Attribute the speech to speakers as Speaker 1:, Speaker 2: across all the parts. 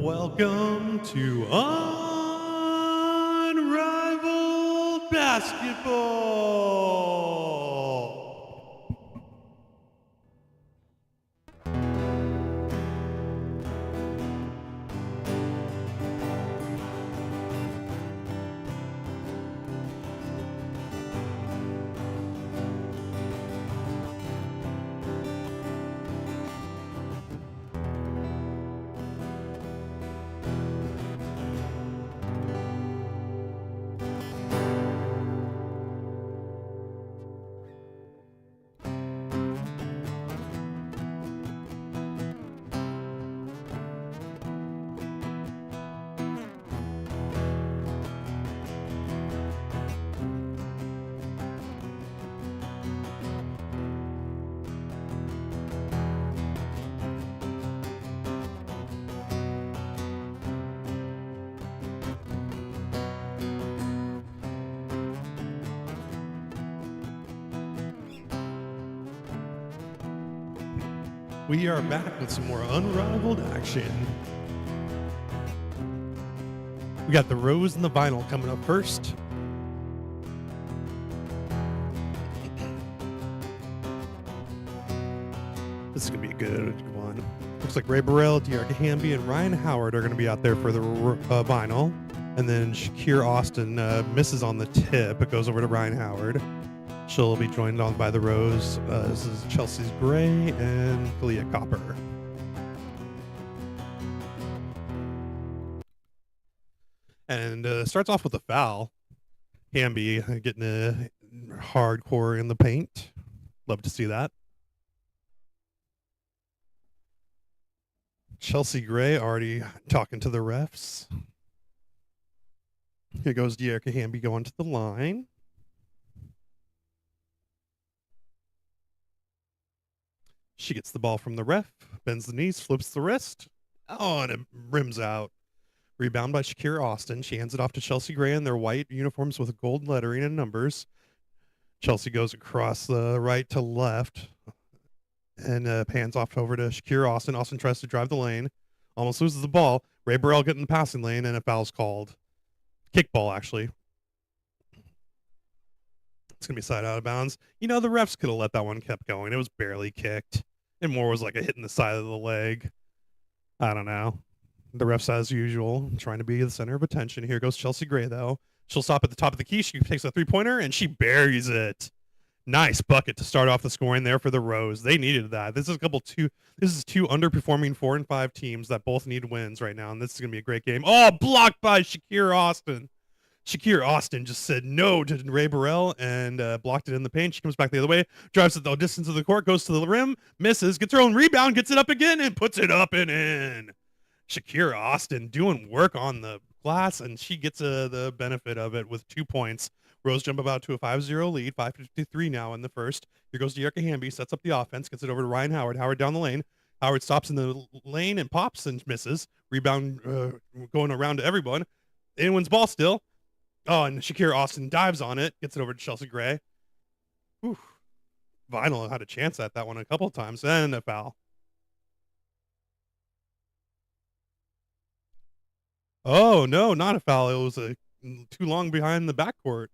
Speaker 1: Welcome to Unrivaled Basketball. We are back with some more Unrivaled action. We got the Rose and the Vinyl coming up first. This is going to be a good one. Looks like Ray Burrell, De'Arca Hamby, and Ryan Howard are going to be out there for the Vinyl. And then Shakir Austin misses on the tip. It goes over to Ryan Howard. She'll be joined on by the Rose. This is Chelsea's Gray and Kalia Copper. And starts off with a foul. Hamby getting a hardcore in the paint. Love to see that. Chelsea Gray already talking to the refs. Here goes De'Arca Hamby going to the line. She gets the ball from the ref, bends the knees, flips the wrist. Oh, and it rims out. Rebound by Shakir Austin. She hands it off to Chelsea Gray in their white uniforms with gold lettering and numbers. Chelsea goes across the right to left and pans off over to Shakir Austin. Austin tries to drive the lane, almost loses the ball. Ray Burrell getting the passing lane, and a foul's called. Kickball, actually. It's going to be side out of bounds. You know, the refs could have let that one kept going. It was barely kicked. And more was like a hit in the side of the leg. I don't know. The refs, as usual, trying to be the center of attention. Here goes Chelsea Gray, though. She'll stop at the top of the key. She takes a three-pointer, and she buries it. Nice bucket to start off the scoring there for the Rose. They needed that. This is two underperforming 4 and 5 teams that both need wins right now, and this is going to be a great game. Oh, blocked by Shakir Austin. Shakir Austin just said no to Ray Burrell and blocked it in the paint. She comes back the other way, drives it the distance of the court, goes to the rim, misses, gets her own rebound, gets it up again, and puts it up and in. Shakir Austin doing work on the glass, and she gets the benefit of it with 2 points. Rose jump about to a 5-0 lead, 5:53 now in the first. Here goes De'Arca Hamby, sets up the offense, gets it over to Ryan Howard. Howard down the lane. Howard stops in the lane and pops and misses. Rebound going around to everyone. Anyone's ball still. Oh, and Shakir Austin dives on it, gets it over to Chelsea Gray. Whew. Vinyl had a chance at that one a couple of times, and a foul. Oh, no, not a foul. It was too long behind the backcourt.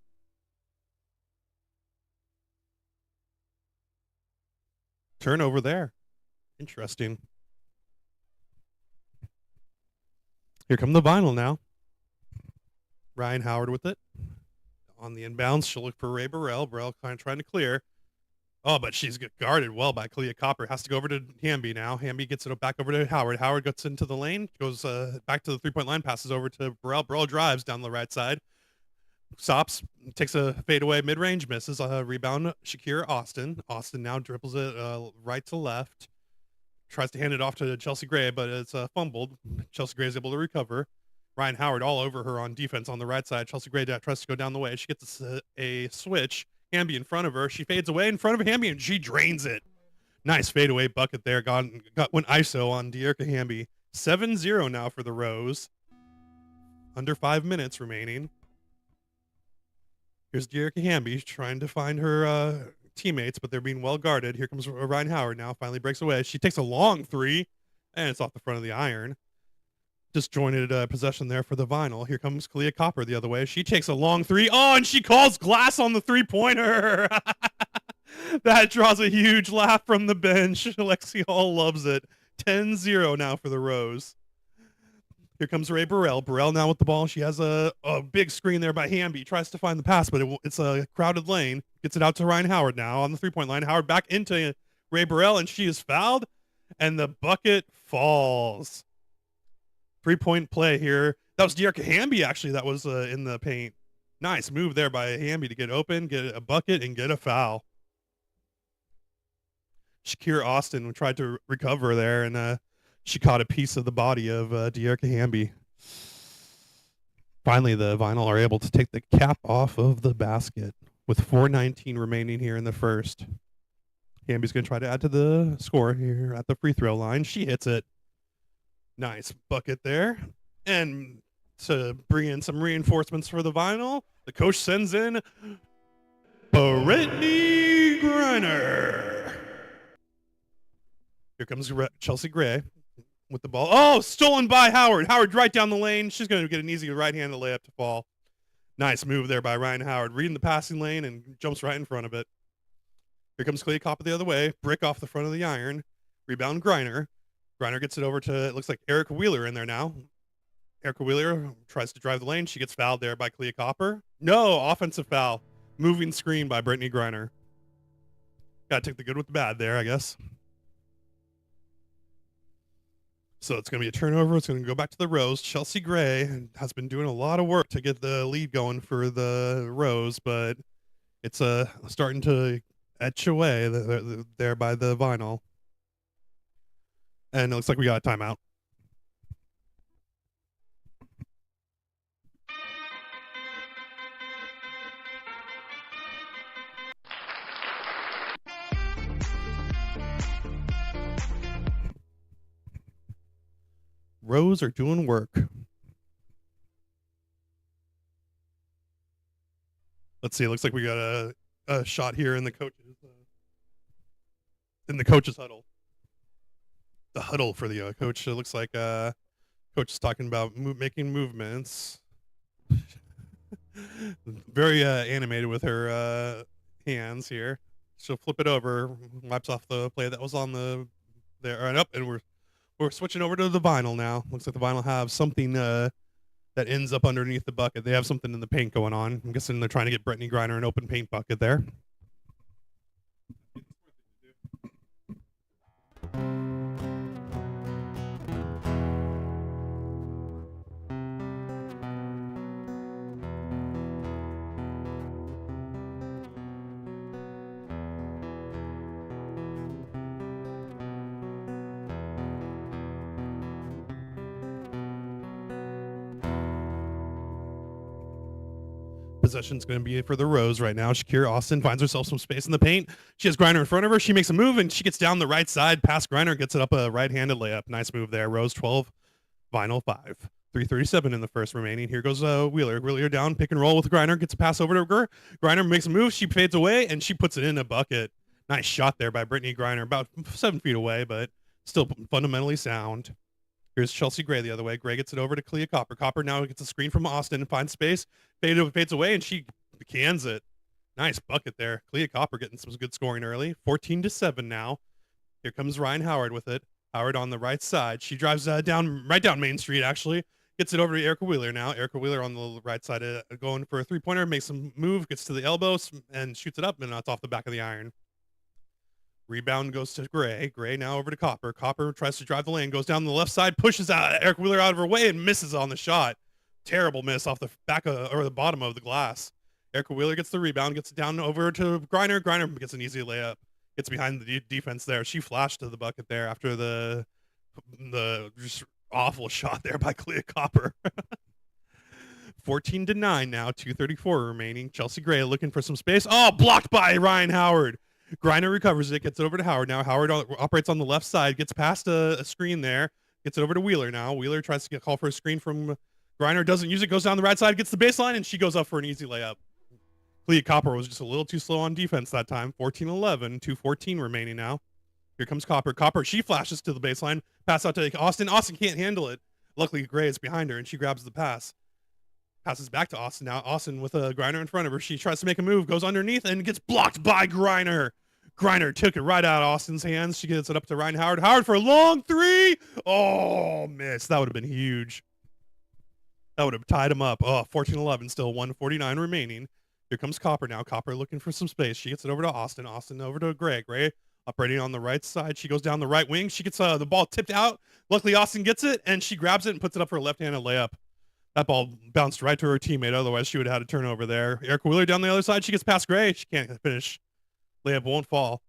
Speaker 1: Turnover there. Interesting. Here come the Vinyl now. Ryan Howard with it. On the inbounds, she'll look for Ray Burrell. Burrell kind of trying to clear. Oh, but she's guarded well by Kalia Copper. Has to go over to Hamby now. Hamby gets it back over to Howard. Howard gets into the lane, goes back to the three-point line, passes over to Burrell. Burrell drives down the right side. Stops, takes a fadeaway mid-range, misses. Rebound, Shakir Austin. Austin now dribbles it right to left. Tries to hand it off to Chelsea Gray, but it's fumbled. Chelsea Gray is able to recover. Ryan Howard all over her on defense on the right side. Chelsea Gray tries to go down the way. She gets a switch. Hamby in front of her. She fades away in front of Hamby, and she drains it. Nice fadeaway bucket there. Went ISO on De'Arca Hamby. 7-0 now for the Rose. Under 5 minutes remaining. Here's De'Arca Hamby trying to find her teammates, but they're being well guarded. Here comes Ryan Howard now. Finally breaks away. She takes a long three, and it's off the front of the iron. Disjointed possession there for the Vinyl. Here comes Kalia Copper the other way. She takes a long three. Oh, and she calls glass on the three-pointer. That draws a huge laugh from the bench. Lexi Hall loves it. 10-0 now for the Rose. Here comes Ray Burrell. Burrell now with the ball. She has a big screen there by Hamby. Tries to find the pass, but it's a crowded lane. Gets it out to Ryan Howard now on the three-point line. Howard back into Ray Burrell, and she is fouled, and the bucket falls. 3-point play here. That was Dearica Hamby, actually, that was in the paint. Nice move there by Hamby to get open, get a bucket, and get a foul. Shakira Austin tried to recover there, and she caught a piece of the body of Dearica Hamby. Finally, the Vinyl are able to take the cap off of the basket with 4:19 remaining here in the first. Hamby's going to try to add to the score here at the free throw line. She hits it. Nice bucket there. And to bring in some reinforcements for the Vinyl, the coach sends in Brittany Griner. Here comes Chelsea Gray with the ball. Oh, stolen by Howard. Howard right down the lane. She's going to get an easy right-handed layup to fall. Nice move there by Ryan Howard. Reading the passing lane and jumps right in front of it. Here comes Clay Coppa the other way. Brick off the front of the iron. Rebound Griner. Griner gets it over to, it looks like Erica Wheeler in there now. Erica Wheeler tries to drive the lane. She gets fouled there by Clea Copper. No, offensive foul. Moving screen by Brittany Griner. Got to take the good with the bad there, I guess. So it's going to be a turnover. It's going to go back to the Rose. Chelsea Gray has been doing a lot of work to get the lead going for the Rose, but it's starting to etch away there by the Vinyl. And it looks like we got a timeout. Rose are doing work. Let's see. It looks like we got a shot here in the coaches huddle. The huddle for the coach. It looks like coach is talking about making movements. Very animated with her hands here. She'll flip it over, wipes off the play that was on there and up, and we're switching over to the Vinyl now. Looks like the Vinyl have something that ends up underneath the bucket. They have something in the paint going on. I'm guessing they're trying to get Brittany Griner an open paint bucket there. Possession's going to be for the Rose right now. Shakira Austin finds herself some space in the paint. She has Griner in front of her. She makes a move, and she gets down the right side past Griner, gets it up a right-handed layup. Nice move there. Rose 12, Vinyl 5. 3:37 in the first remaining. Here goes Wheeler. Wheeler down, pick and roll with Griner. Gets a pass over to her. Griner makes a move. She fades away, and she puts it in a bucket. Nice shot there by Brittany Griner. About 7 feet away, but still fundamentally sound. Here's Chelsea Gray the other way. Gray gets it over to Clea Copper. Copper now gets a screen from Austin and finds space. Fades away, and she cans it. Nice bucket there. Clea Copper getting some good scoring early. 14-7 now. Here comes Ryan Howard with it. Howard on the right side. She drives right down Main Street, actually. Gets it over to Erica Wheeler now. Erica Wheeler on the right side, going for a three-pointer. Makes some move, gets to the elbows, and shoots it up, and that's off the back of the iron. Rebound goes to Gray. Gray now over to Copper. Copper tries to drive the lane, goes down the left side, pushes Eric Wheeler out of her way, and misses on the shot. Terrible miss off the back or the bottom of the glass. Erica Wheeler gets the rebound, gets it down over to Griner. Griner gets an easy layup. Gets behind the defense there. She flashed to the bucket there after the just awful shot there by Clea Copper. 14-9 now. 2:34 remaining. Chelsea Gray looking for some space. Oh, blocked by Ryan Howard. Griner recovers it, gets it over to Howard. Now Howard operates on the left side, gets past a screen there, gets it over to Wheeler now. Wheeler tries to call for a screen from Griner, doesn't use it, goes down the right side, gets the baseline, and she goes up for an easy layup. Clea Copper was just a little too slow on defense that time. 14-11, 2:14 remaining now. Here comes Copper. Copper, she flashes to the baseline, pass out to Austin. Austin can't handle it. Luckily, Gray is behind her, and she grabs the pass. Passes back to Austin now. Austin with a Griner in front of her. She tries to make a move, goes underneath, and gets blocked by Griner. Griner took it right out of Austin's hands. She gets it up to Ryan Howard. Howard for a long three. Oh, miss. That would have been huge. That would have tied him up. Oh, 14-11, still 1:49 remaining. Here comes Copper now. Copper looking for some space. She gets it over to Austin. Austin over to Gray. Gray operating on the right side. She goes down the right wing. She gets the ball tipped out. Luckily, Austin gets it, and she grabs it and puts it up for a left-handed layup. That ball bounced right to her teammate. Otherwise, she would have had a turnover there. Erica Wheeler down the other side. She gets past Gray. She can't finish. Layup won't fall.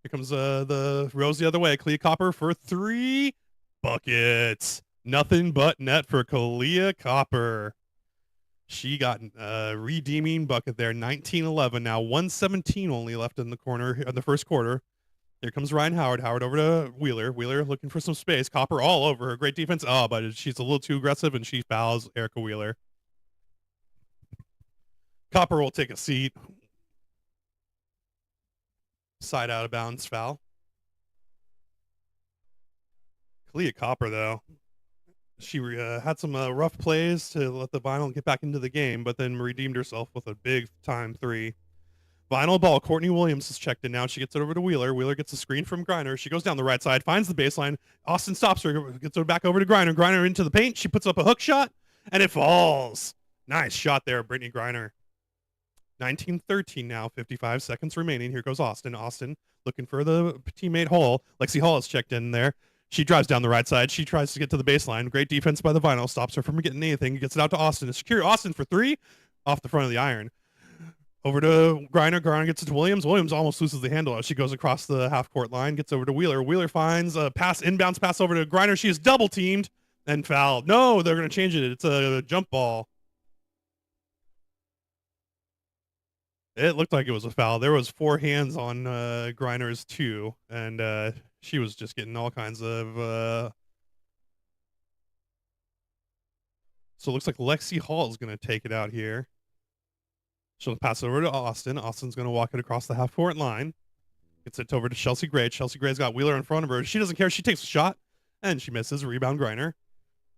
Speaker 1: Here comes the Rose the other way. Kalia Copper for three. Buckets. Nothing but net for Kalia Copper. She got a redeeming bucket there. 19-11 now. 1:17 only left in the corner in the first quarter. Here comes Ryan Howard. Howard over to Wheeler. Wheeler looking for some space. Copper all over her. Great defense. Oh, but she's a little too aggressive, and she fouls Erica Wheeler. Copper will take a seat. Side out of bounds foul. Kalia Copper, though, she had some rough plays to let the Vinyl get back into the game, but then redeemed herself with a big-time three. Vinyl ball. Courtney Williams is checked in now. She gets it over to Wheeler. Wheeler gets a screen from Griner. She goes down the right side, finds the baseline. Austin stops her, gets her back over to Griner. Griner into the paint. She puts up a hook shot, and it falls. Nice shot there, Brittany Griner. 19-13 now, 55 seconds remaining. Here goes Austin. Austin looking for the teammate Hall. Lexi Hall is checked in there. She drives down the right side. She tries to get to the baseline. Great defense by the Vinyl. Stops her from getting anything. Gets it out to Austin. Secure Austin for three off the front of the iron. Over to Griner. Griner gets it to Williams. Williams almost loses the handle as she goes across the half-court line. Gets over to Wheeler. Wheeler finds a inbounds pass over to Griner. She is double-teamed and fouled. No, they're going to change it. It's a jump ball. It looked like it was a foul. There was 4 hands on Griner's 2, and she was just getting all kinds of... So it looks like Lexi Hall is going to take it out here. She'll pass it over to Austin. Austin's going to walk it across the half-court line. Gets it over to Chelsea Gray. Chelsea Gray's got Wheeler in front of her. She doesn't care. She takes a shot, and she misses. Rebound Griner.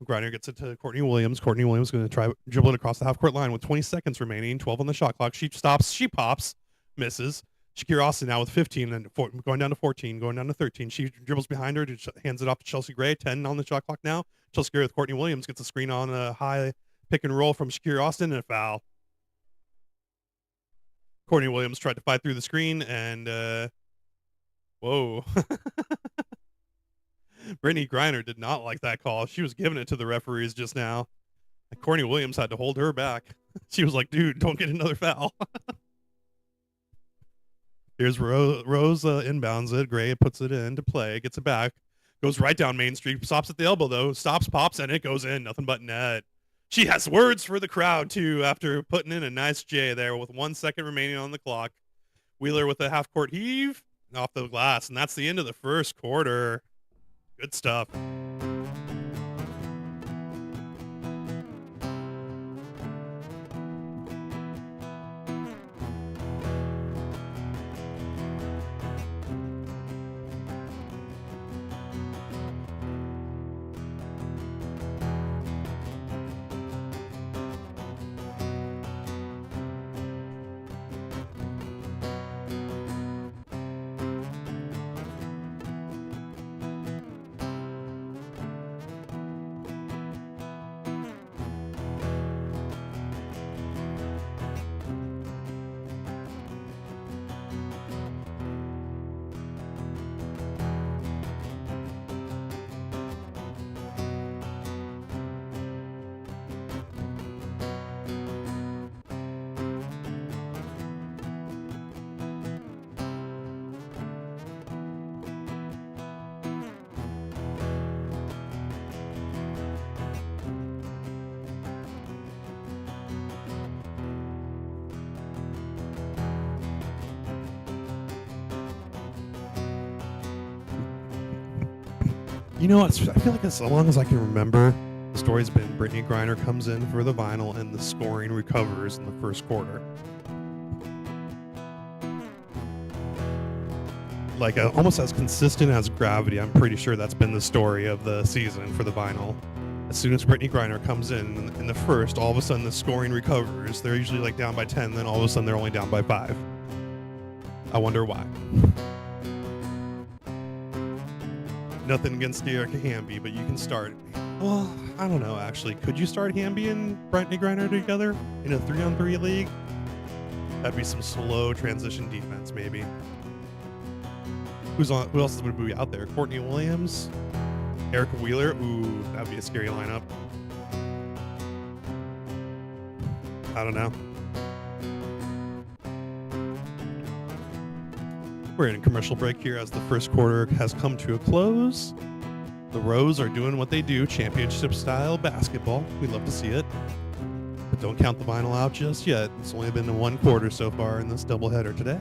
Speaker 1: Griner gets it to Courtney Williams. Courtney Williams is going to try dribbling across the half-court line with 20 seconds remaining. 12 on the shot clock. She stops. She pops. Misses. Shakira Austin now with 15 and going down to 14, going down to 13. She dribbles behind her, hands it off to Chelsea Gray. 10 on the shot clock now. Chelsea Gray with Courtney Williams gets a screen on a high pick and roll from Shakira Austin and a foul. Courtney Williams tried to fight through the screen and whoa. Brittany Griner did not like that call. She was giving it to the referees just now. And Courtney Williams had to hold her back. She was like, dude, don't get another foul. Here's Rose inbounds it. Gray puts it into play, gets it back, goes right down Main Street, stops at the elbow, though, stops, pops, and it goes in. Nothing but net. She has words for the crowd, too, after putting in a nice J there with 1 second remaining on the clock. Wheeler with a half-court heave off the glass, and that's the end of the first quarter. Good stuff. You know what? I feel like as long as I can remember, the story's been Brittany Griner comes in for the Vinyl and the scoring recovers in the first quarter. Like almost as consistent as Gravity. I'm pretty sure that's been the story of the season for the Vinyl. As soon as Brittany Griner comes in the first, all of a sudden the scoring recovers. They're usually like down by 10, then all of a sudden they're only down by 5. I wonder why. Nothing against Erica Hamby, but you can start. Well, I don't know actually. Could you start Hamby and Brittany Griner together in a 3-on-3 league? That'd be some slow transition defense, maybe. Who else would be out there? Courtney Williams, Erica Wheeler. Ooh, that'd be a scary lineup. I don't know. We're in a commercial break here as the first quarter has come to a close. The Rows are doing what they do, championship style basketball. We love to see it. But don't count the vinyl out just yet. It's only been 1 quarter so far in this doubleheader today.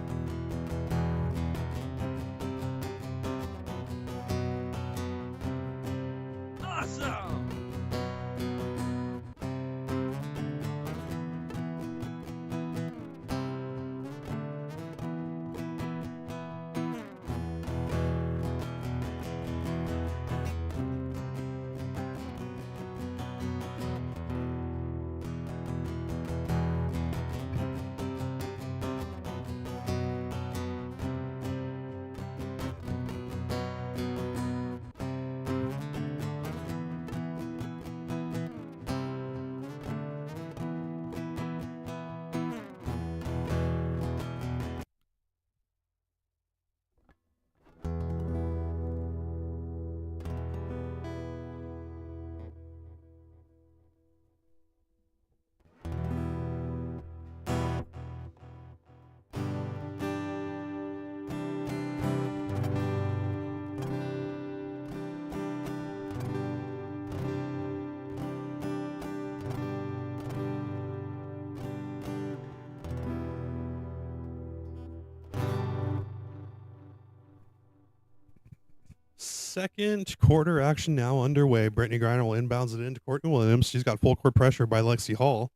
Speaker 1: Second quarter action now underway. Brittany Griner will inbounds it into Courtney Williams. She's got full court pressure by Lexi Hall.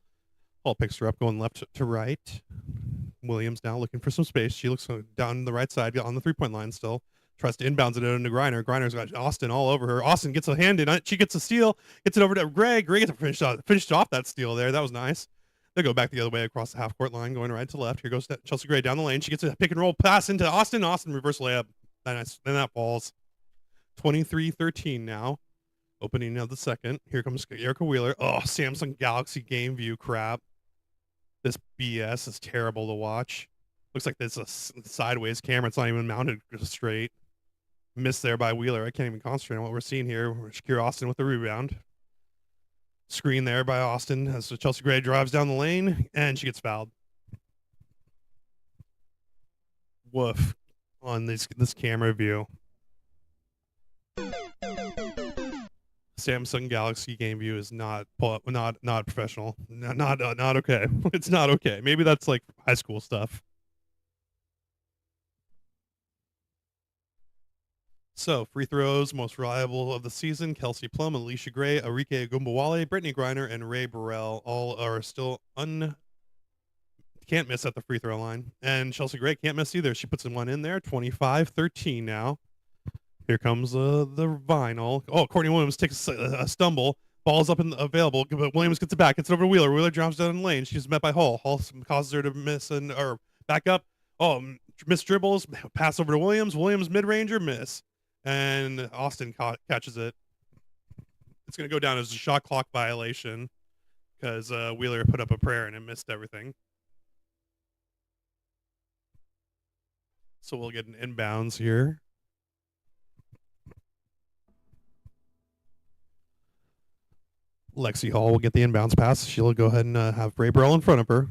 Speaker 1: Hall picks her up going left to right. Williams now looking for some space. She looks down the right side on the 3-point line still. Tries to inbounds it into Griner. Griner's got Austin all over her. Austin gets a hand in it. She gets a steal. Gets it over to Gray. Gray gets finished off that steal there. That was nice. They go back the other way across the half-court line, going right to left. Here goes Chelsea Gray down the lane. She gets a pick-and-roll pass into Austin. Austin reverse layup. Nice. Then that falls. 23-13 now. Opening of the second. Here comes Erica Wheeler. Oh, Samsung Galaxy Game View crap. This BS is terrible to watch. Looks like this is a sideways camera. It's not even mounted straight. Missed there by Wheeler. I can't even concentrate on what we're seeing here. Shakira Austin with the rebound. Screen there by Austin as Chelsea Gray drives down the lane, and she gets fouled. Woof on this camera view. Samsung Galaxy Game View is not professional. Not okay. It's not okay. Maybe that's like high school stuff. So, free throws, most reliable of the season, Kelsey Plum, Alicia Gray, Arike Gumbawale, Brittany Griner, and Ray Burrell all are still can't miss at the free throw line. And Chelsea Gray can't miss either. She puts one in there, 25-13 now. Here comes the vinyl. Oh, Courtney Williams takes a stumble. Ball's up and available, but Williams gets it back. Gets it over to Wheeler. Wheeler drops down the lane. She's met by Hall. Hall causes her to miss or back up. Oh, miss dribbles. Pass over to Williams. Williams mid-ranger, miss. And Austin catches it. It's going to go down as a shot clock violation because Wheeler put up a prayer and it missed everything. So we'll get an inbounds here. Lexi Hall will get the inbounds pass. She'll go ahead and have Ray Burrell in front of her.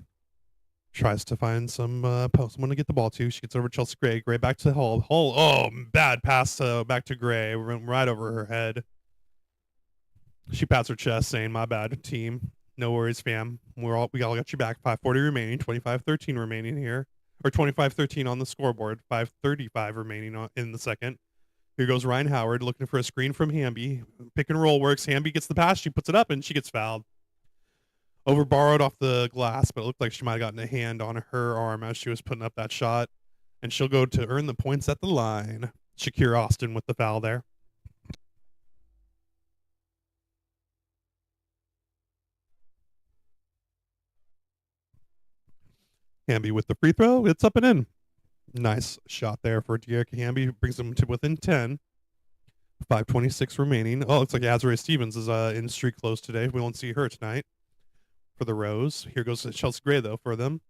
Speaker 1: Tries to find someone to get the ball to. She gets over Chelsea Gray. Gray back to Hall. Hall, oh, bad pass back to Gray. Right over her head. She pats her chest saying, my bad, team. No worries, fam. We all got you back. 5:40 remaining. 25-13 remaining here. Or 25-13 on the scoreboard. 5:35 remaining in the second. Here goes Ryan Howard looking for a screen from Hamby. Pick and roll works. Hamby gets the pass. She puts it up, and she gets fouled. Over borrowed off the glass, but it looked like she might have gotten a hand on her arm as she was putting up that shot. And she'll go to earn the points at the line. Shakira Austin with the foul there. Hamby with the free throw. It's up and in. Nice shot there for De'Erica Hamby. Brings them to within 10. 5:26 remaining. Oh, looks like Azrae Stevens is in street close today. We won't see her tonight for the Rose. Here goes Chelsea Gray, though, for them.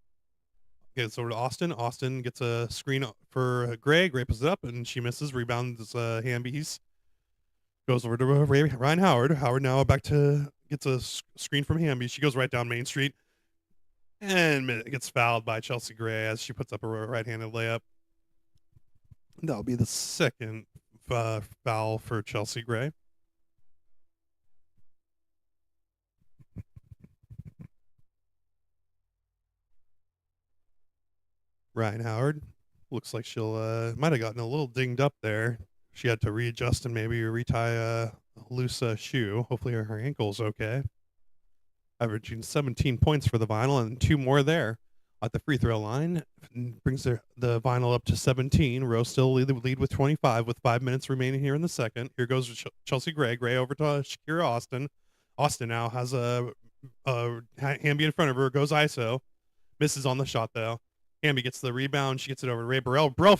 Speaker 1: Gets over to Austin. Austin gets a screen for Gray. Gray puts it up, and she misses. Rebounds Hamby's. Goes over to Ryan Howard. Howard now gets a screen from Hamby. She goes right down Main Street and gets fouled by Chelsea Gray as she puts up a right-handed layup. That'll be the second foul for Chelsea Gray. Ryan Howard looks like she'll might have gotten a little dinged up there. She had to readjust and maybe retie a loose shoe. Hopefully her ankle's okay. Averaging 17 points for the Vinyl and 2 more there at the free throw line. Brings the Vinyl up to 17. Rose still lead with 25 with 5 minutes remaining here in the second. Here goes Chelsea Gray. Gray over to Shakira Austin. Austin now has a Hamby in front of her. Goes ISO. Misses on the shot though. Hamby gets the rebound. She gets it over to Ray Burrell. Burrell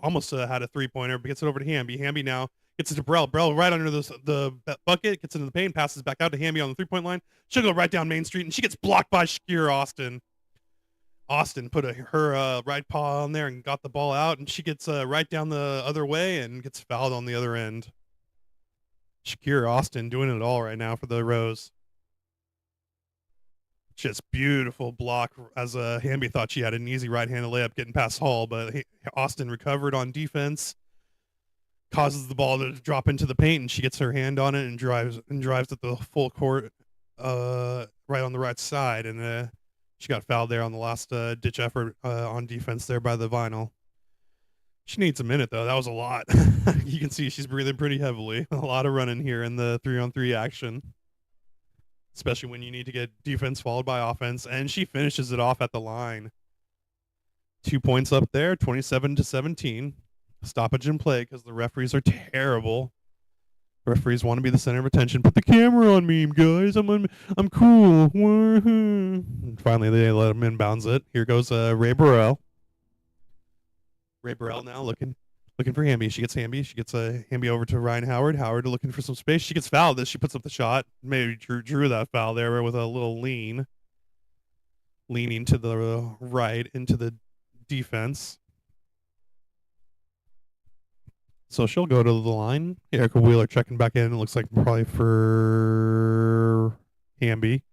Speaker 1: almost had a 3-pointer, but gets it over to Hamby. Hamby now gets it to Burrell. Burrell right under the bucket, gets into the paint, passes back out to Hamby on the 3-point line. She'll go right down Main Street, and she gets blocked by Shakira Austin. Austin put her right paw on there and got the ball out, and she gets right down the other way and gets fouled on the other end. Shakira Austin doing it all right now for the Rose. Just beautiful block as Hamby thought she had an easy right-handed layup getting past Hall, but Austin recovered on defense, causes the ball to drop into the paint, and she gets her hand on it and drives at the full court right on the right side, and she got fouled there on the last ditch effort on defense there by the Vinyl. She needs a minute though. That was a lot. You can see she's breathing pretty heavily. A lot of running here in the 3-on-3 action, especially when you need to get defense followed by offense, and she finishes it off at the line. 2 points up there, 27-17. Stoppage in play because the referees are terrible. Referees want to be the center of attention. Put the camera on me, guys. I'm cool. And finally, they let him inbounds it. Here goes Ray Burrell. Ray Burrell now looking for Hamby. She gets Hamby. She gets Hamby over to Ryan Howard. Howard looking for some space. She gets fouled. She puts up the shot. Maybe drew that foul there with a little leaning to the right into the defense. So she'll go to the line. Erica Wheeler checking back in. It looks like probably for Hamby.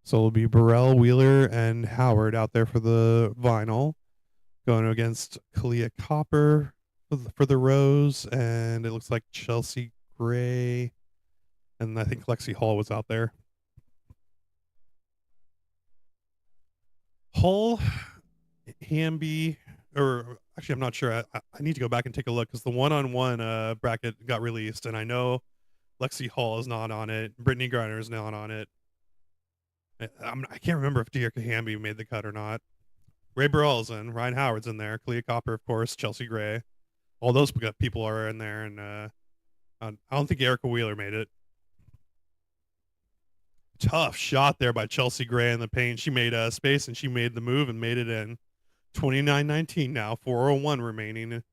Speaker 1: So it'll be Burrell, Wheeler, and Howard out there for the Vinyl. Going against Kalia Copper for the Rose. And it looks like Chelsea Gray. And I think Lexi Hall was out there. Hull, Hamby, or actually, I'm not sure. I need to go back and take a look because the one-on-one bracket got released, and I know Lexi Hall is not on it. Brittany Griner is not on it. I can't remember if De'Erica Hamby made the cut or not. Ray Burrell's in. Ryan Howard's in there. Kalia Copper, of course. Chelsea Gray. All those people are in there, and I don't think Erica Wheeler made it. Tough shot there by Chelsea Gray in the paint. She made space, and she made the move and made it in. 29-19 now, 4:01 remaining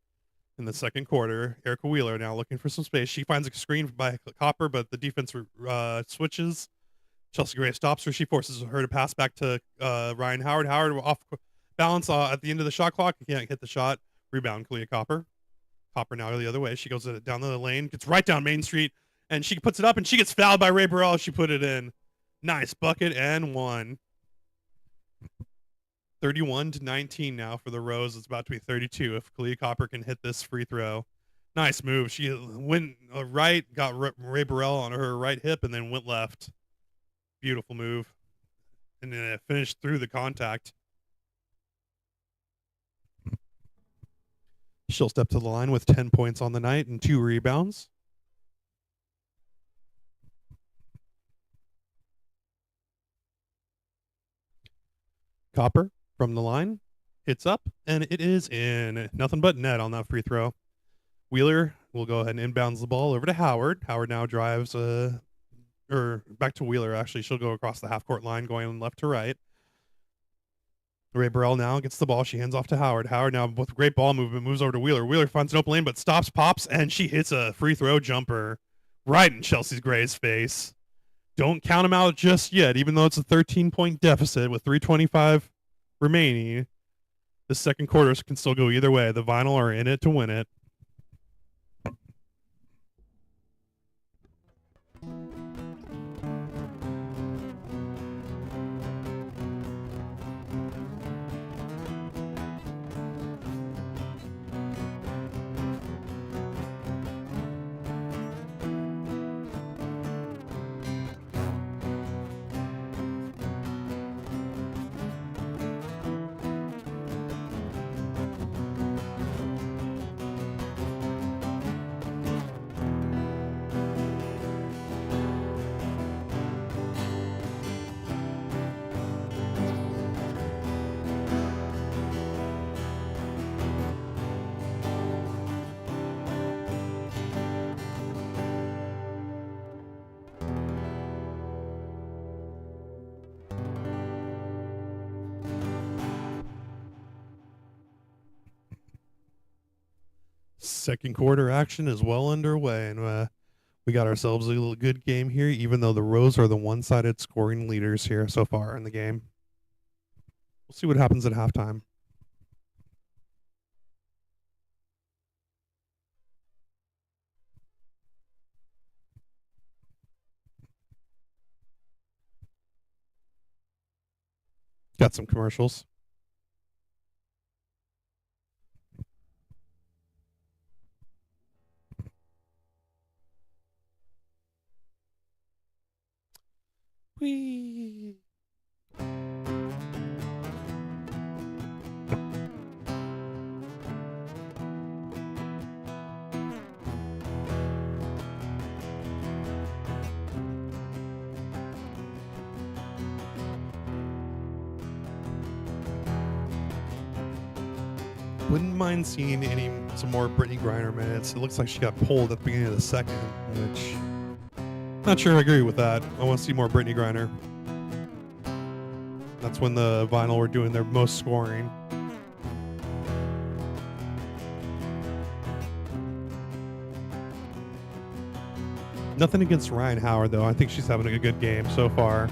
Speaker 1: in the second quarter. Erica Wheeler now looking for some space. She finds a screen by Copper, but the defense switches. Chelsea Gray stops her. She forces her to pass back to Ryan Howard. Howard off balance at the end of the shot clock. Can't hit the shot. Rebound, Kalia Copper. Copper now the other way. She goes down the lane, gets right down Main Street, and she puts it up, and she gets fouled by Ray Burrell. She put it in. Nice bucket and one. 31-19 now for the Rose. It's about to be 32 if Kalia Copper can hit this free throw. Nice move. She went right, got Ray Burrell on her right hip, and then went left. Beautiful move. And then it finished through the contact. She'll step to the line with 10 points on the night and 2 rebounds. Copper from the line, hits up, and it is in. Nothing but net on that free throw. Wheeler will go ahead and inbounds the ball over to Howard. Howard now drives, or back to Wheeler, actually. She'll go across the half-court line going left to right. Ray Burrell now gets the ball. She hands off to Howard. Howard now with great ball movement moves over to Wheeler. Wheeler finds an open lane but stops, pops, and she hits a free throw jumper right in Chelsea Gray's face. Don't count him out just yet, even though it's a 13-point deficit with 3:25 remaining. The second quarter can still go either way. The Vinyl are in it to win it. Second quarter action is well underway, and we got ourselves a little good game here, even though the Rose are the one-sided scoring leaders here so far in the game. We'll see what happens at halftime. Got some commercials. Whee! Wouldn't mind seeing some more Brittany Griner minutes. It looks like she got pulled at the beginning of the second, which not sure I agree with that. I want to see more Brittany Griner. That's when the Vinyl were doing their most scoring. Nothing against Ryan Howard, though. I think she's having a good game so far.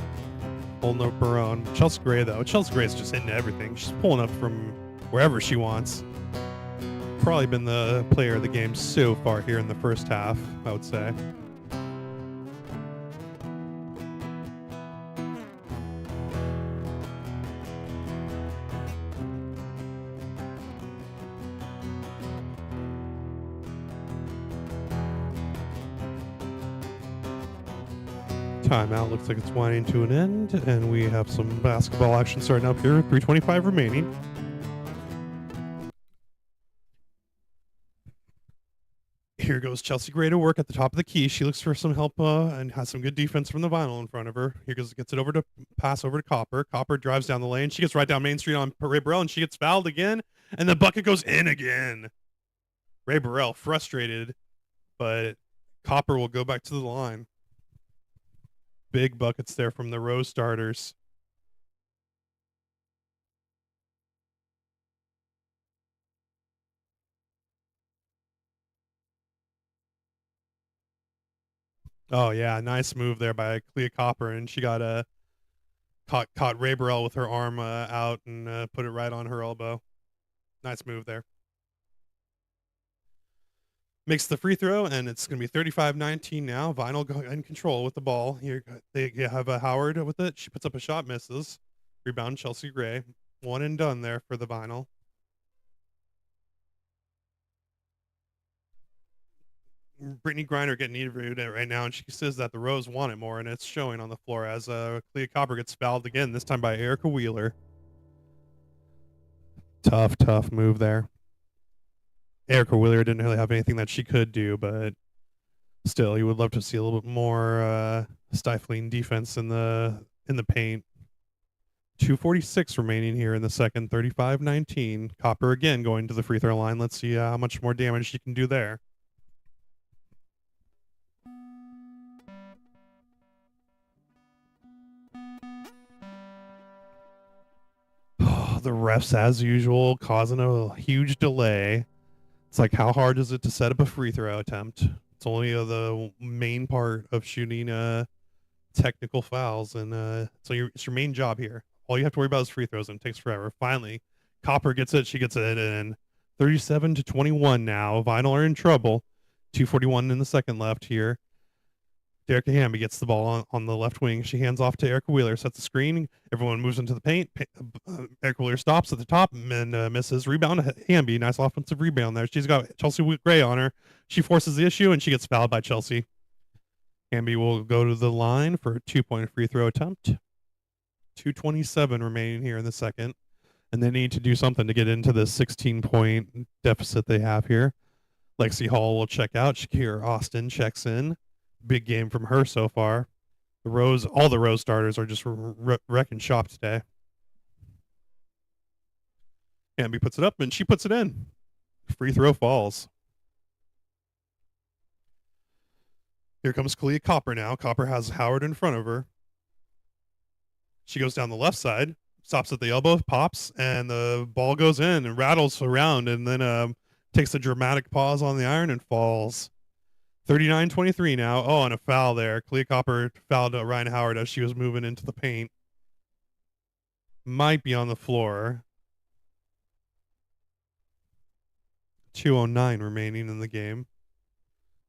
Speaker 1: Holding up her own. Chelsea Gray, though. Chelsea Gray's just hitting everything. She's pulling up from wherever she wants. Probably been the player of the game so far here in the first half, I would say. Timeout looks like it's winding to an end, and we have some basketball action starting up here. 3:25 remaining. Here goes Chelsea Gray to work at the top of the key. She looks for some help and has some good defense from the Vinyl in front of her. Here goes, gets it over to pass over to Copper. Copper drives down the lane. She gets right down Main Street on Ray Burrell, and she gets fouled again, and the bucket goes in again. Ray Burrell frustrated, but Copper will go back to the line. Big buckets there from the Rose starters. Oh yeah, nice move there by Clea Copper, and she got caught Ray Burrell with her arm out and put it right on her elbow. Nice move there. Makes the free throw, and it's going to be 35-19 now. Vinyl in control with the ball. Here they have a Howard with it. She puts up a shot, misses. Rebound Chelsea Gray. One and done there for the Vinyl. Brittany Griner getting interviewed right now, and she says that the Rose want it more, and it's showing on the floor as Clea Copper gets fouled again, this time by Erica Wheeler. Tough move there. Erica Wheeler didn't really have anything that she could do, but still, you would love to see a little bit more stifling defense in the paint. 2:46 remaining here in the second. 35-19. Copper again going to the free throw line. Let's see how much more damage she can do there. the refs, as usual, causing a huge delay. It's like, how hard is it to set up a free throw attempt? It's only the main part of shooting technical fouls, and so it's your main job here. All you have to worry about is free throws, and it takes forever. Finally, Copper gets it. She gets it in 37-21 now. Vinyl are in trouble. 2:41 in the second left here. Derek Hamby gets the ball on the left wing. She hands off to Erica Wheeler, sets the screen. Everyone moves into the paint. Erica Wheeler stops at the top and misses. Rebound Hamby. Nice offensive rebound there. She's got Chelsea Gray on her. She forces the issue, and she gets fouled by Chelsea. Hamby will go to the line for a 2-point free throw attempt. 2:27 remaining here in the second. And they need to do something to get into the 16-point deficit they have here. Lexi Hall will check out. Shakira Austin checks in. Big game from her so far. All the Rose starters are just wrecking shop today. Hamby puts it up, and she puts it in. Free throw falls. Here comes Kalia Copper now. Copper has Howard in front of her. She goes down the left side, stops at the elbow, pops, and the ball goes in and rattles around, and then takes a dramatic pause on the iron and falls. 39-23 now. Oh, and a foul there. Kalia Copper fouled Ryan Howard as she was moving into the paint. Might be on the floor. 2:09 remaining in the game.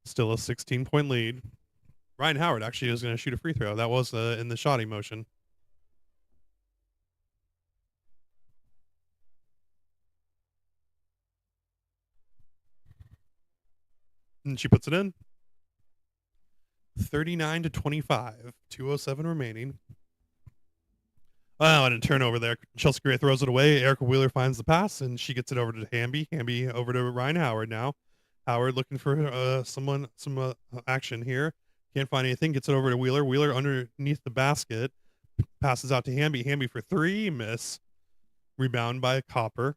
Speaker 1: Still a 16-point lead. Ryan Howard actually is going to shoot a free throw. That was in the shotty motion. And she puts it in. 39-25. 2:07 remaining. Oh, and a turnover there. Chelsea Gray throws it away. Erica Wheeler finds the pass, and she gets it over to Hamby. Hamby over to Ryan Howard now. Howard looking for some action here. Can't find anything. Gets it over to Wheeler. Wheeler underneath the basket. Passes out to Hamby. Hamby for three. Miss. Rebound by Copper.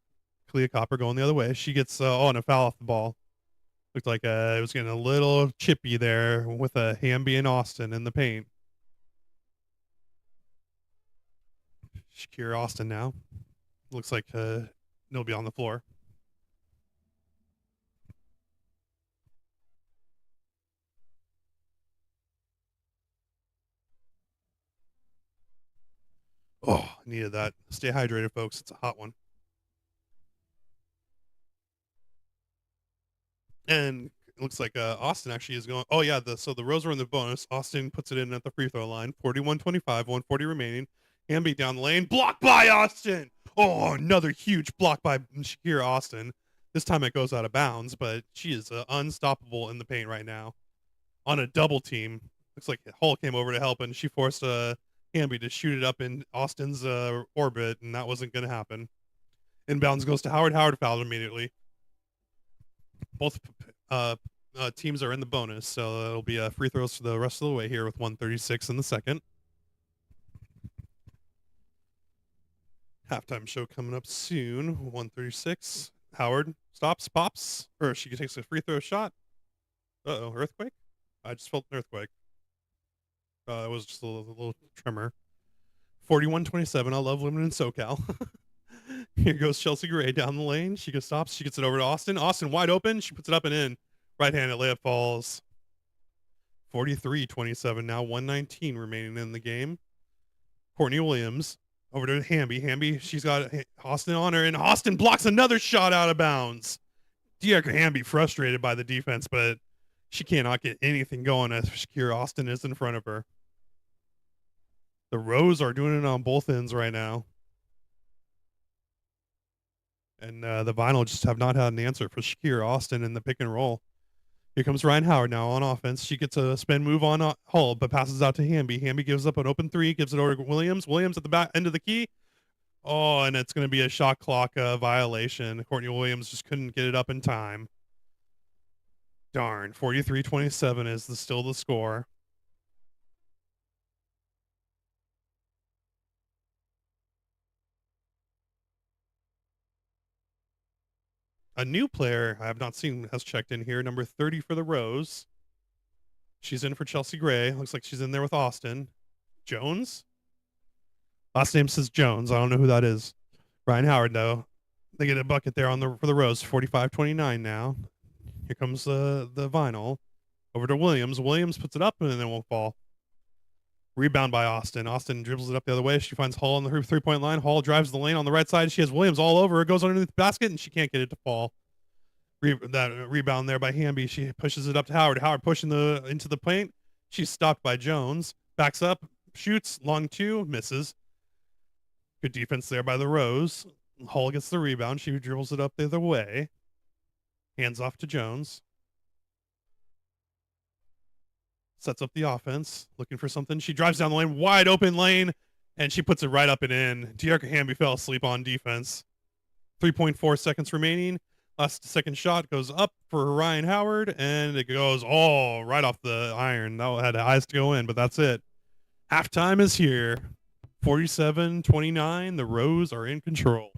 Speaker 1: Kalia Copper going the other way. She gets, and a foul off the ball. Looked like it was getting a little chippy there with Hamby and Austin in the paint. Shakira Austin now. Looks like he'll be on the floor. Oh, needed that. Stay hydrated, folks. It's a hot one. And it looks like Austin actually is going. Oh, yeah. So the Rose are in the bonus. Austin puts it in at the free throw line. 41-25, 140 remaining. Hamby down the lane. Blocked by Austin. Oh, another huge block by Shakira Austin. This time it goes out of bounds, but she is unstoppable in the paint right now. On a double team. Looks like Hall came over to help, and she forced Hamby to shoot it up in Austin's orbit, and that wasn't going to happen. Inbounds goes to Howard. Howard fouled immediately. Both teams are in the bonus, so it'll be free throws for the rest of the way here with 1:36 in the second. Halftime show coming up soon. 1:36. Howard stops, pops, or she takes a free throw shot. Uh-oh, earthquake? I just felt an earthquake. It was just a little tremor. 41-27. I love living in SoCal. Here goes Chelsea Gray down the lane. She stops. She gets it over to Austin. Austin wide open. She puts it up and in. Right-handed layup falls. 43-27 now. 1:19 remaining in the game. Courtney Williams over to Hamby. Hamby, she's got Austin on her, and Austin blocks another shot out of bounds. De'Erica Hamby frustrated by the defense, but she cannot get anything going as Shakira Austin is in front of her. The Rose are doing it on both ends right now. And the Vinyl just have not had an answer for Shakira Austin in the pick and roll. Here comes Ryan Howard now on offense. She gets a spin move on Hull, but passes out to Hamby. Hamby gives up an open three, gives it over to Williams. Williams at the back end of the key. Oh, and it's going to be a shot clock violation. Courtney Williams just couldn't get it up in time. Darn. 43-27 is still the score. A new player I have not seen has checked in here. Number 30 for the Rose. She's in for Chelsea Gray. Looks like she's in there with Austin. Jones? Last name says Jones. I don't know who that is. Ryan Howard, though, they get a bucket there for the Rose. 45-29 now. Here comes the vinyl. Over to Williams. Williams puts it up and then it won't fall. Rebound by Austin. Austin dribbles it up the other way. She finds Hall on the 3-point line. Hall drives the lane on the right side. She has Williams all over her. Goes underneath the basket and she can't get it to fall. That rebound there by Hamby. She pushes it up to Howard. Howard pushing into the paint. She's stopped by Jones. Backs up. Shoots. Long two. Misses. Good defense there by the Rose. Hall gets the rebound. She dribbles it up the other way. Hands off to Jones. Sets up the offense. Looking for something. She drives down the lane. Wide open lane. And she puts it right up and in. De'Arca Hamby fell asleep on defense. 3.4 seconds remaining. Last second shot goes up for Ryan Howard. And it goes all right off the iron. That had eyes to go in, but that's it. Halftime is here. 47-29. The Rose are in control.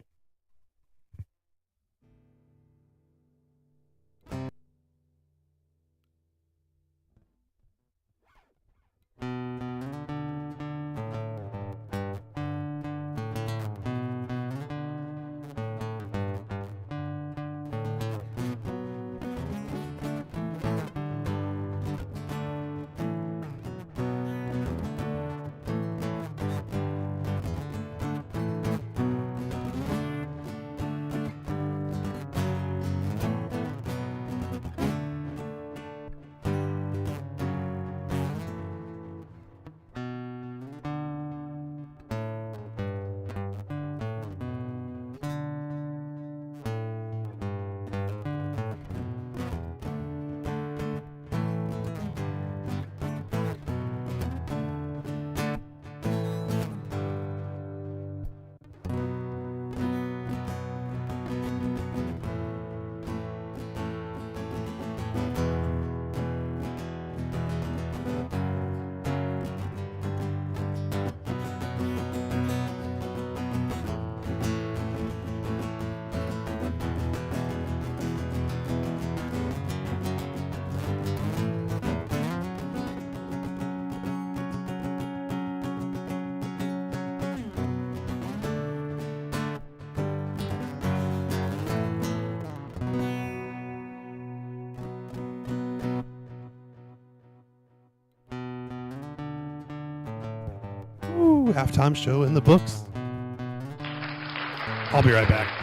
Speaker 1: Ooh, halftime show in the books. I'll be right back.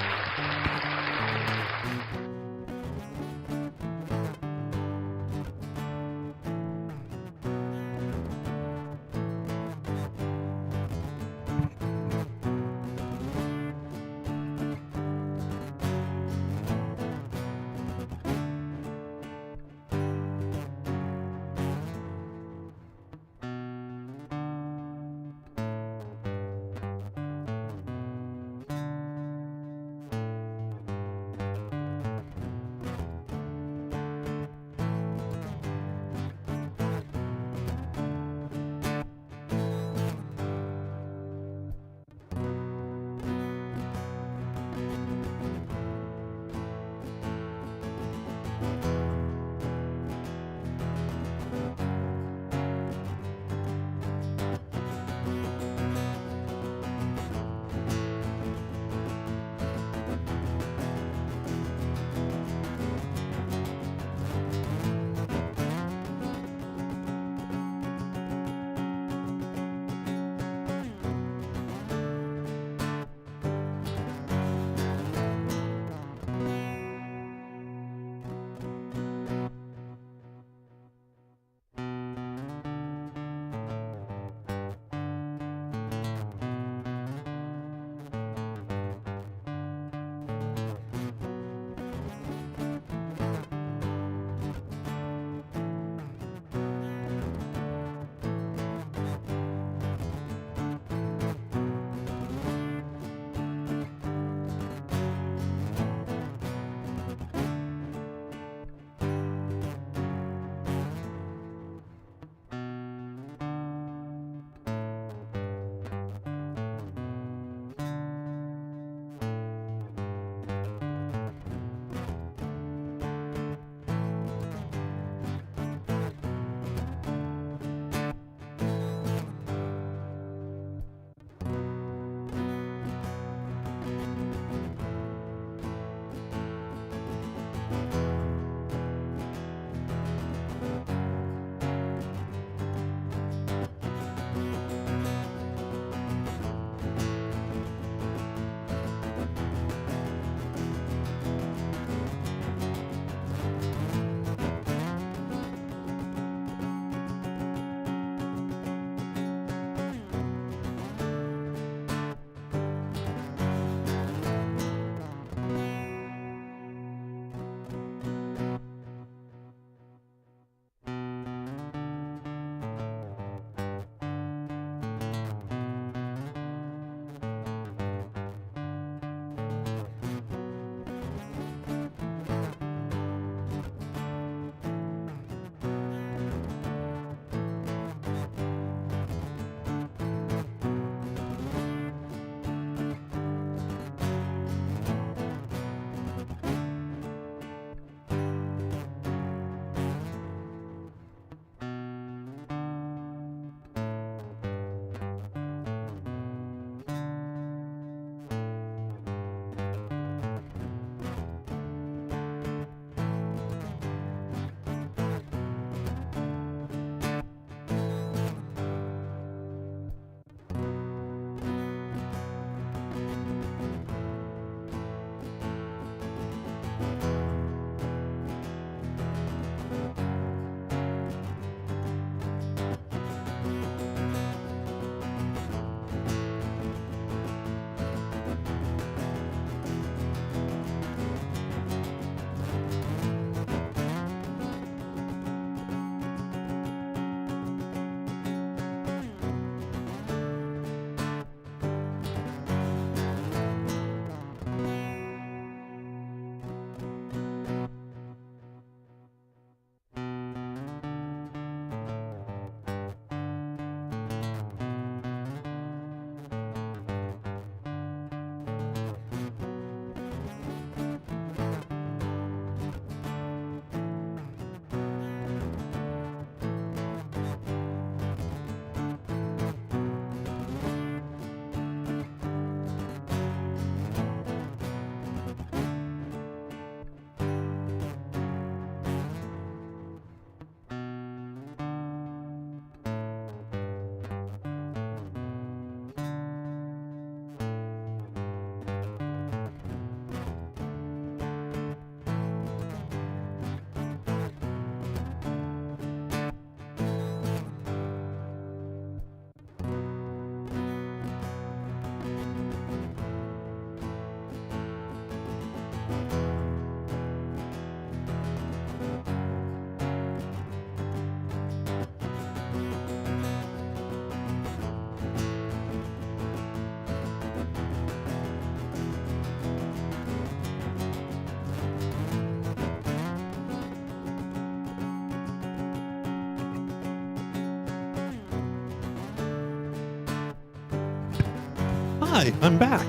Speaker 1: Hi, I'm back.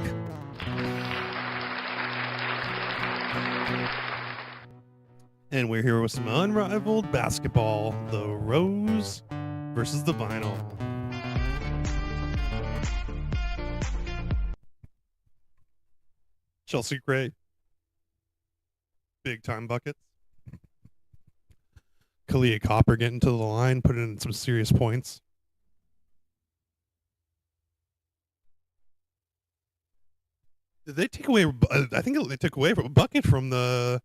Speaker 1: And we're here with some unrivaled basketball. The Rose versus the Vinyl. Chelsea Gray. Big time buckets. Kalia Copper getting to the line, putting in some serious points. Did they take away? I think they took away a bucket from the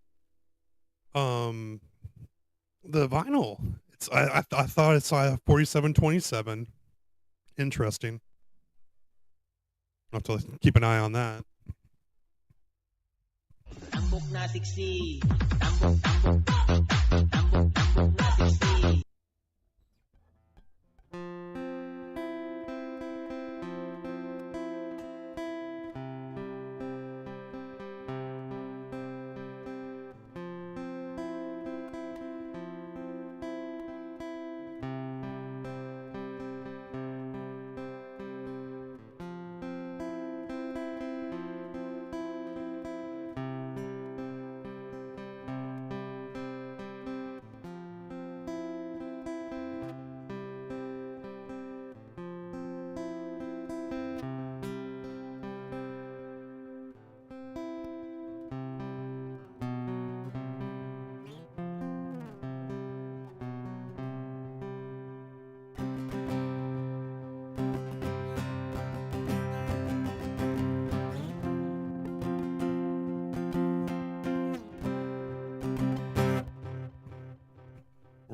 Speaker 1: Vinyl. It's I thought it's 47-27. Interesting. I'll have to keep an eye on that. Tambok na 60. Tambok na 60.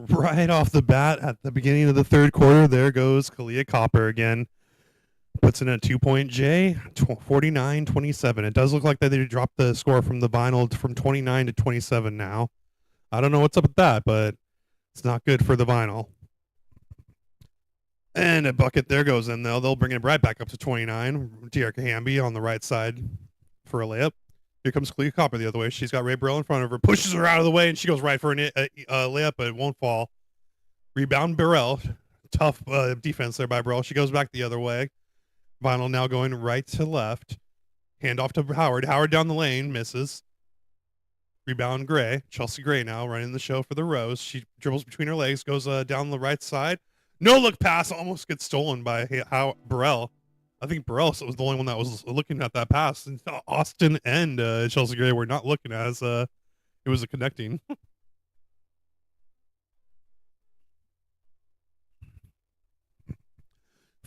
Speaker 1: Right off the bat at the beginning of the third quarter, there goes Kalia Copper again. Puts in a 2-point J, 49-27. It does look like that they dropped the score from the Vinyl from 29 to 27 now. I don't know what's up with that, but it's not good for the Vinyl. And a bucket there goes in, though. They'll bring it right back up to 29. De'Erica Hamby on the right side for a layup. Here comes Kalia Copper the other way. She's got Ray Burrell in front of her, pushes her out of the way, and she goes right for a layup, but it won't fall. Rebound Burrell. Tough defense there by Burrell. She goes back the other way. Vinyl now going right to left. Hand off to Howard. Howard down the lane, misses. Rebound Gray. Chelsea Gray now running the show for the Rose. She dribbles between her legs, goes down the right side. No look pass, almost gets stolen by Burrell. I think Burrell was the only one that was looking at that pass. And Austin and Chelsea Gray were not looking as it was a connecting.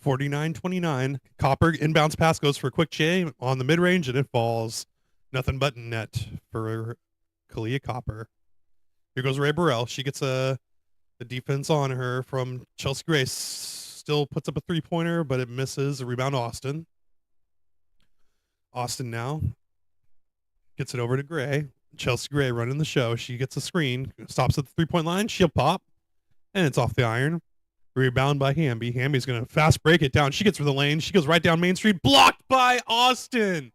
Speaker 1: $49-29. Copper inbounds pass goes for a quick J on the mid range and it falls. Nothing but net for Kalia Copper. Here goes Ray Burrell. She gets a defense on her from Chelsea Gray. Still puts up a 3-pointer, but it misses. A rebound Austin. Austin now gets it over to Gray. Chelsea Gray running the show. She gets a screen, stops at the 3-point line. She'll pop, and it's off the iron. Rebound by Hamby. Hamby's going to fast break it down. She gets for the lane. She goes right down Main Street. Blocked by Austin.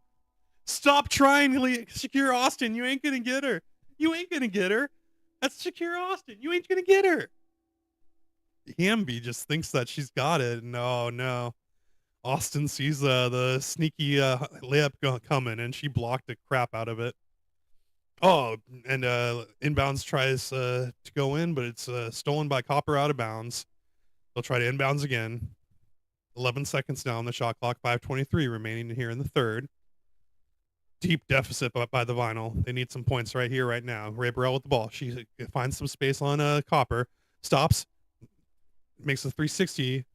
Speaker 1: Stop trying to Shakira Austin. You ain't going to get her. You ain't going to get her. That's Shakira Austin. You ain't going to get her. Hamby just thinks that she's got it. No. Austin sees the sneaky layup coming, and she blocked the crap out of it. Oh, and inbounds tries to go in, but it's stolen by Copper out of bounds. They'll try to inbounds again. 11 seconds now on the shot clock. 5:23 remaining here in the third. Deep deficit by the Vinyl. They need some points right here, right now. Ray Burrell with the ball. She finds some space on Copper. Stops. Makes a 360.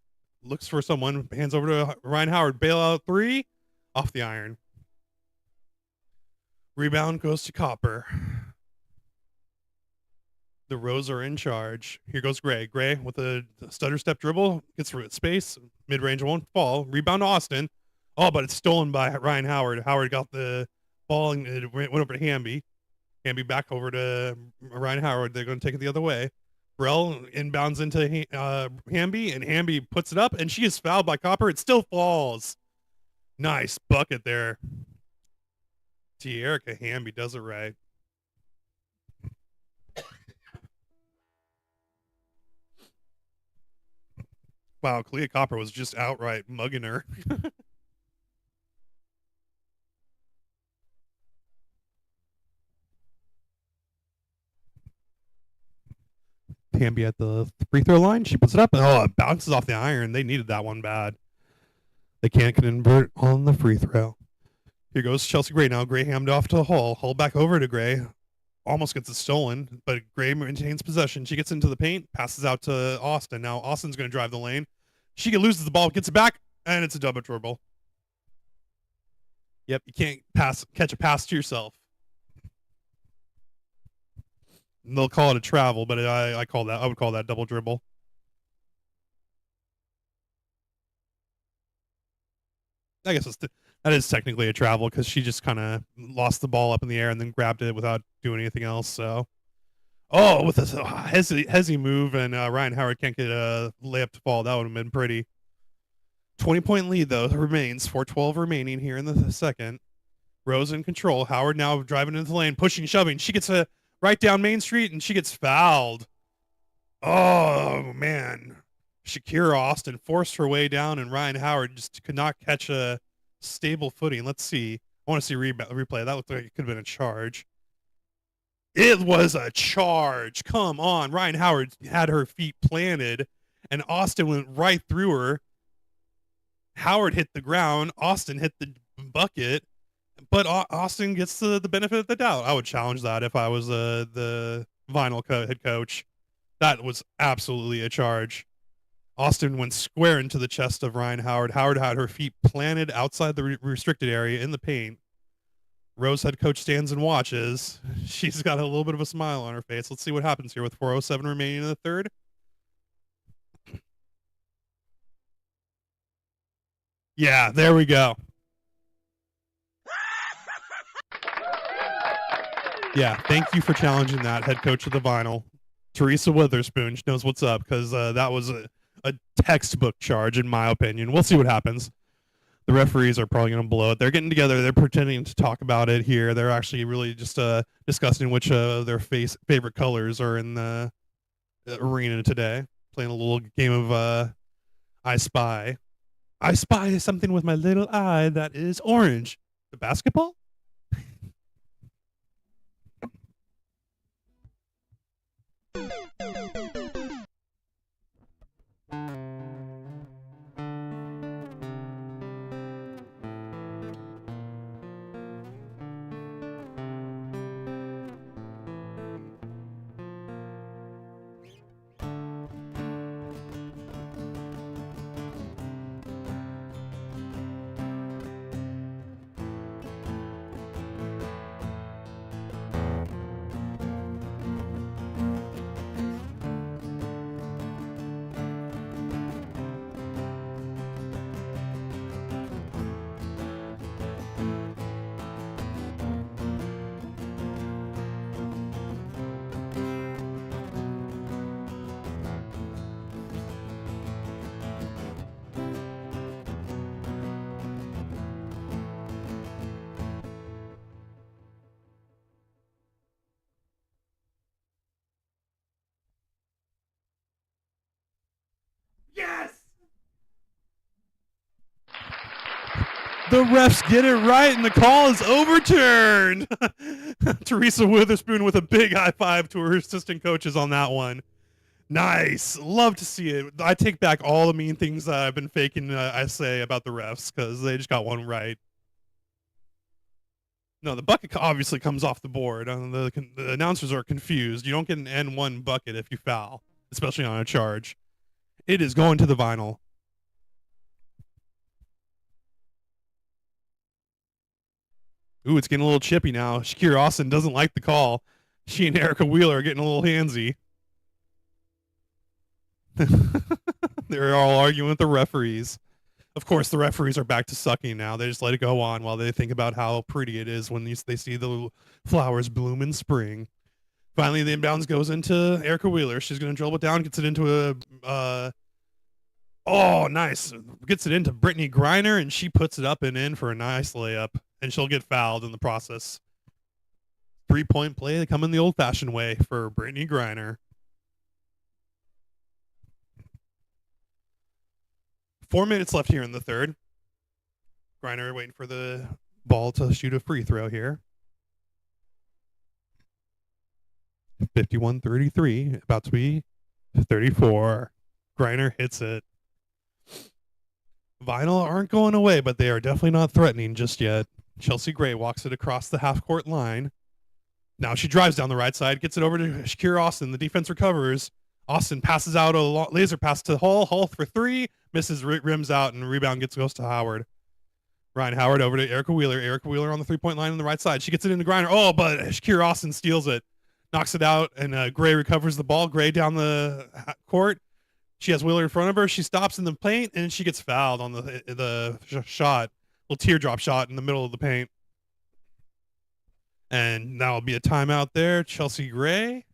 Speaker 1: Looks for someone. Hands over to Ryan Howard. Bailout 3. Off the iron. Rebound goes to Copper. The Rose are in charge. Here goes Gray. Gray with a stutter step dribble. Gets for space. Mid-range won't fall. Rebound to Austin. Oh, but it's stolen by Ryan Howard. Howard got the ball and it went over to Hamby. Hamby back over to Ryan Howard. They're going to take it the other way. Burrell inbounds into Hamby, and Hamby puts it up, and she is fouled by Copper. It still falls. Nice bucket there. De'Erica Hamby does it right. Wow, Kalia Copper was just outright mugging her. can't be at the free throw line. She puts it up, and it bounces off the iron. They needed that one bad. They can't convert on the free throw. Here goes Chelsea Gray now. Gray hammed off to Hull. Hull back over to Gray. Almost gets it stolen, but Gray maintains possession. She gets into the paint, passes out to Austin. Now Austin's going to drive the lane. She loses the ball, gets it back, and it's a double dribble. Yep, you can't catch a pass to yourself. And they'll call it a travel, but I would call that double dribble. I guess that is technically a travel because she just kind of lost the ball up in the air and then grabbed it without doing anything else. So, with a hezzy move and Ryan Howard can't get a layup to fall. That would have been pretty. 20-point lead though remains. 4:12 remaining here in the second. Rose in control. Howard now driving into the lane, pushing, shoving. She gets a right down Main Street and she gets fouled. Oh man. Shakira Austin forced her way down, and Ryan Howard just could not catch a stable footing. Let's see. I want to see replay. That looked like it could have been a charge. It was a charge. Come on. Ryan Howard had her feet planted, and Austin went right through her. Howard hit the ground. Austin hit the bucket, but Austin gets the benefit of the doubt. I would challenge that if I was the Vinyl head coach. That was absolutely a charge. Austin went square into the chest of Ryan Howard. Howard had her feet planted outside the restricted area in the paint. Rose head coach stands and watches. She's got a little bit of a smile on her face. Let's see what happens here with 4:07 remaining in the third. Yeah, there we go. Yeah, thank you for challenging that, head coach of the Vinyl. Teresa Witherspoon knows what's up because that was a textbook charge, in my opinion. We'll see what happens. The referees are probably going to blow it. They're getting together. They're pretending to talk about it here. They're actually really just discussing which their favorite colors are in the arena today. Playing a little game of I Spy. I spy something with my little eye that is orange. The basketball? Yes! The refs get it right, and the call is overturned. Teresa Witherspoon with a big high five to her assistant coaches on that one. Nice. Love to see it. I take back all the mean things that I've been faking I say about the refs because they just got one right. No, the bucket obviously comes off the board. The announcers are confused. You don't get an N1 bucket if you foul, especially on a charge. It is going to the Vinyl. Ooh, it's getting a little chippy now. Shakira Austin doesn't like the call. She and Erica Wheeler are getting a little handsy. They're all arguing with the referees. Of course, the referees are back to sucking now. They just let it go on while they think about how pretty it is when they see the flowers bloom in spring. Finally, the inbounds goes into Erica Wheeler. She's going to dribble it down, gets it into oh, nice. Gets it into Brittany Griner, and she puts it up and in for a nice layup, and she'll get fouled in the process. 3-point play coming the old-fashioned way for Brittany Griner. 4 minutes left here in the third. Griner waiting for the ball to shoot a free throw here. 51-33, about to be 34. Griner hits it. Vinyl aren't going away, but they are definitely not threatening just yet. Chelsea Gray walks it across the half-court line. Now she drives down the right side, gets it over to Shakira Austin. The defense recovers. Austin passes out a laser pass to Hull. Hull for three. Misses, rims out, and rebound goes to Howard. Ryan Howard over to Erica Wheeler. Erica Wheeler on the three-point line on the right side. She gets it into Griner. Oh, but Shakira Austin steals it. Knocks it out, and Gray recovers the ball. Gray down the court. She has Wheeler in front of her. She stops in the paint, and she gets fouled on the shot. Little teardrop shot in the middle of the paint. And that'll be a timeout there. Chelsea Gray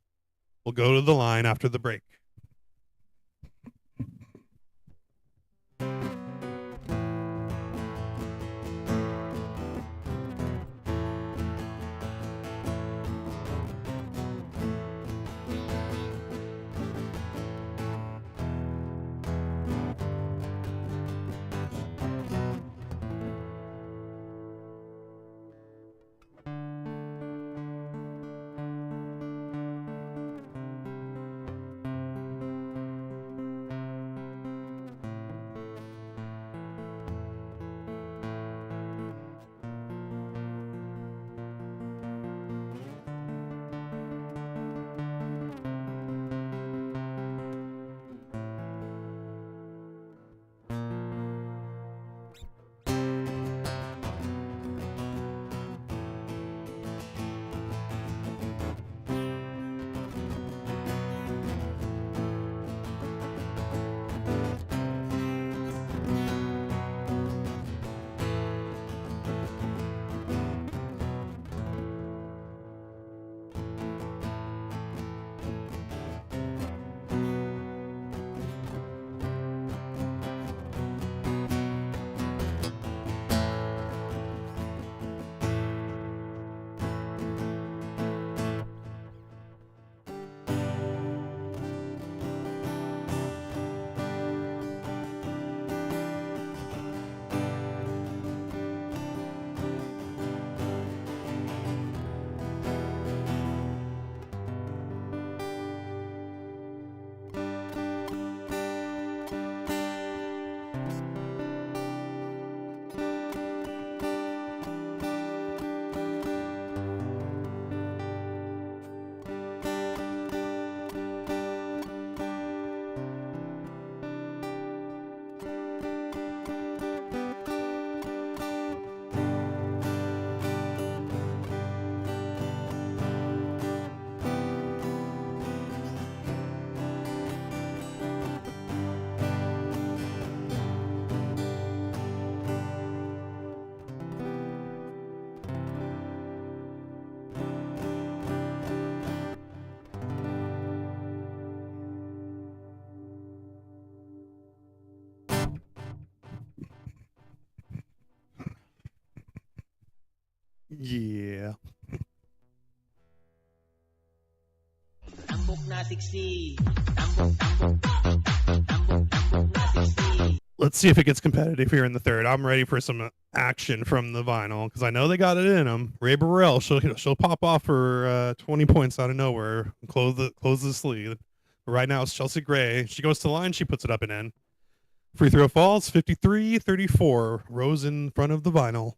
Speaker 1: will go to the line after the break. Yeah. Let's see if it gets competitive here in the third. I'm ready for some action from the Vinyl because I know they got it in them. Ray Burrell, she'll pop off for 20 points out of nowhere and close this lead. Right now it's Chelsea Gray. She goes to the line. She puts it up and in. Free throw falls, 53-34. Rose in front of the Vinyl.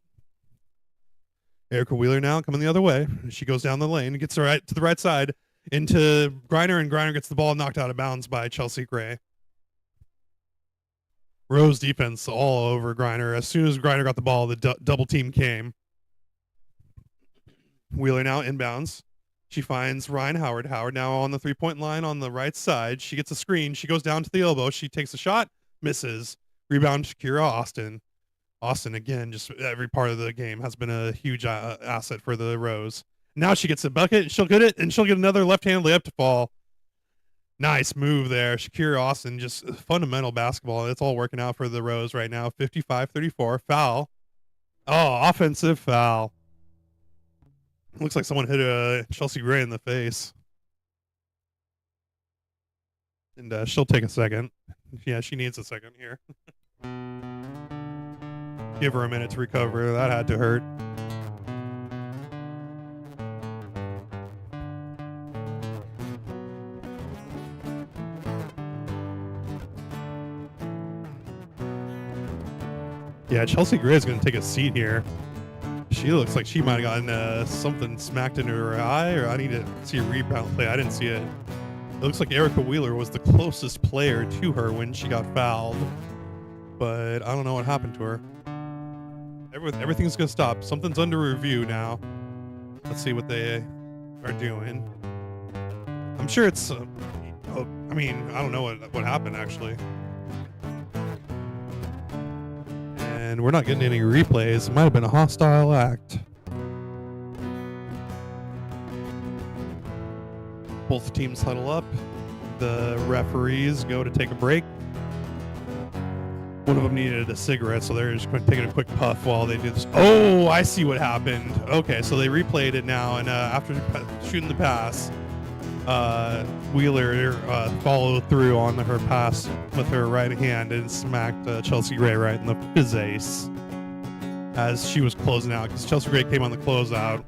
Speaker 1: Erica Wheeler now coming the other way. She goes down the lane and gets her right to the right side into Griner, and Griner gets the ball knocked out of bounds by Chelsea Gray. Rose defense all over Griner. As soon as Griner got the ball, the double team came. Wheeler now inbounds. She finds Ryan Howard. Howard now on the three-point line on the right side. She gets a screen. She goes down to the elbow. She takes a shot, misses. Rebound, Shakira Austin. Austin, again, just every part of the game has been a huge asset for the Rose. Now she gets a bucket. She'll get it, and she'll get another left-hand layup to fall. Nice move there. Shakira Austin, just fundamental basketball. It's all working out for the Rose right now. 55-34. Foul. Oh, offensive foul. Looks like someone hit Chelsea Gray in the face. And she'll take a second. Yeah, she needs a second here. Give her a minute to recover. That had to hurt. Yeah, Chelsea Gray is going to take a seat here. She looks like she might have gotten something smacked into her eye, or I need to see a rebound play. I didn't see it. It looks like Erica Wheeler was the closest player to her when she got fouled, but I don't know what happened to her. Everything's going to stop. Something's under review now. Let's see what they are doing. I'm sure it's... I mean, I don't know what happened, actually. And we're not getting any replays. It might have been a hostile act. Both teams huddle up. The referees go to take a break. One of them needed a cigarette, so they're just taking a quick puff while they do this. Oh, I see what happened. Okay, so they replayed it now, and after shooting the pass, Wheeler followed through on her pass with her right hand and smacked Chelsea Gray right in the face as she was closing out, because Chelsea Gray came on the closeout.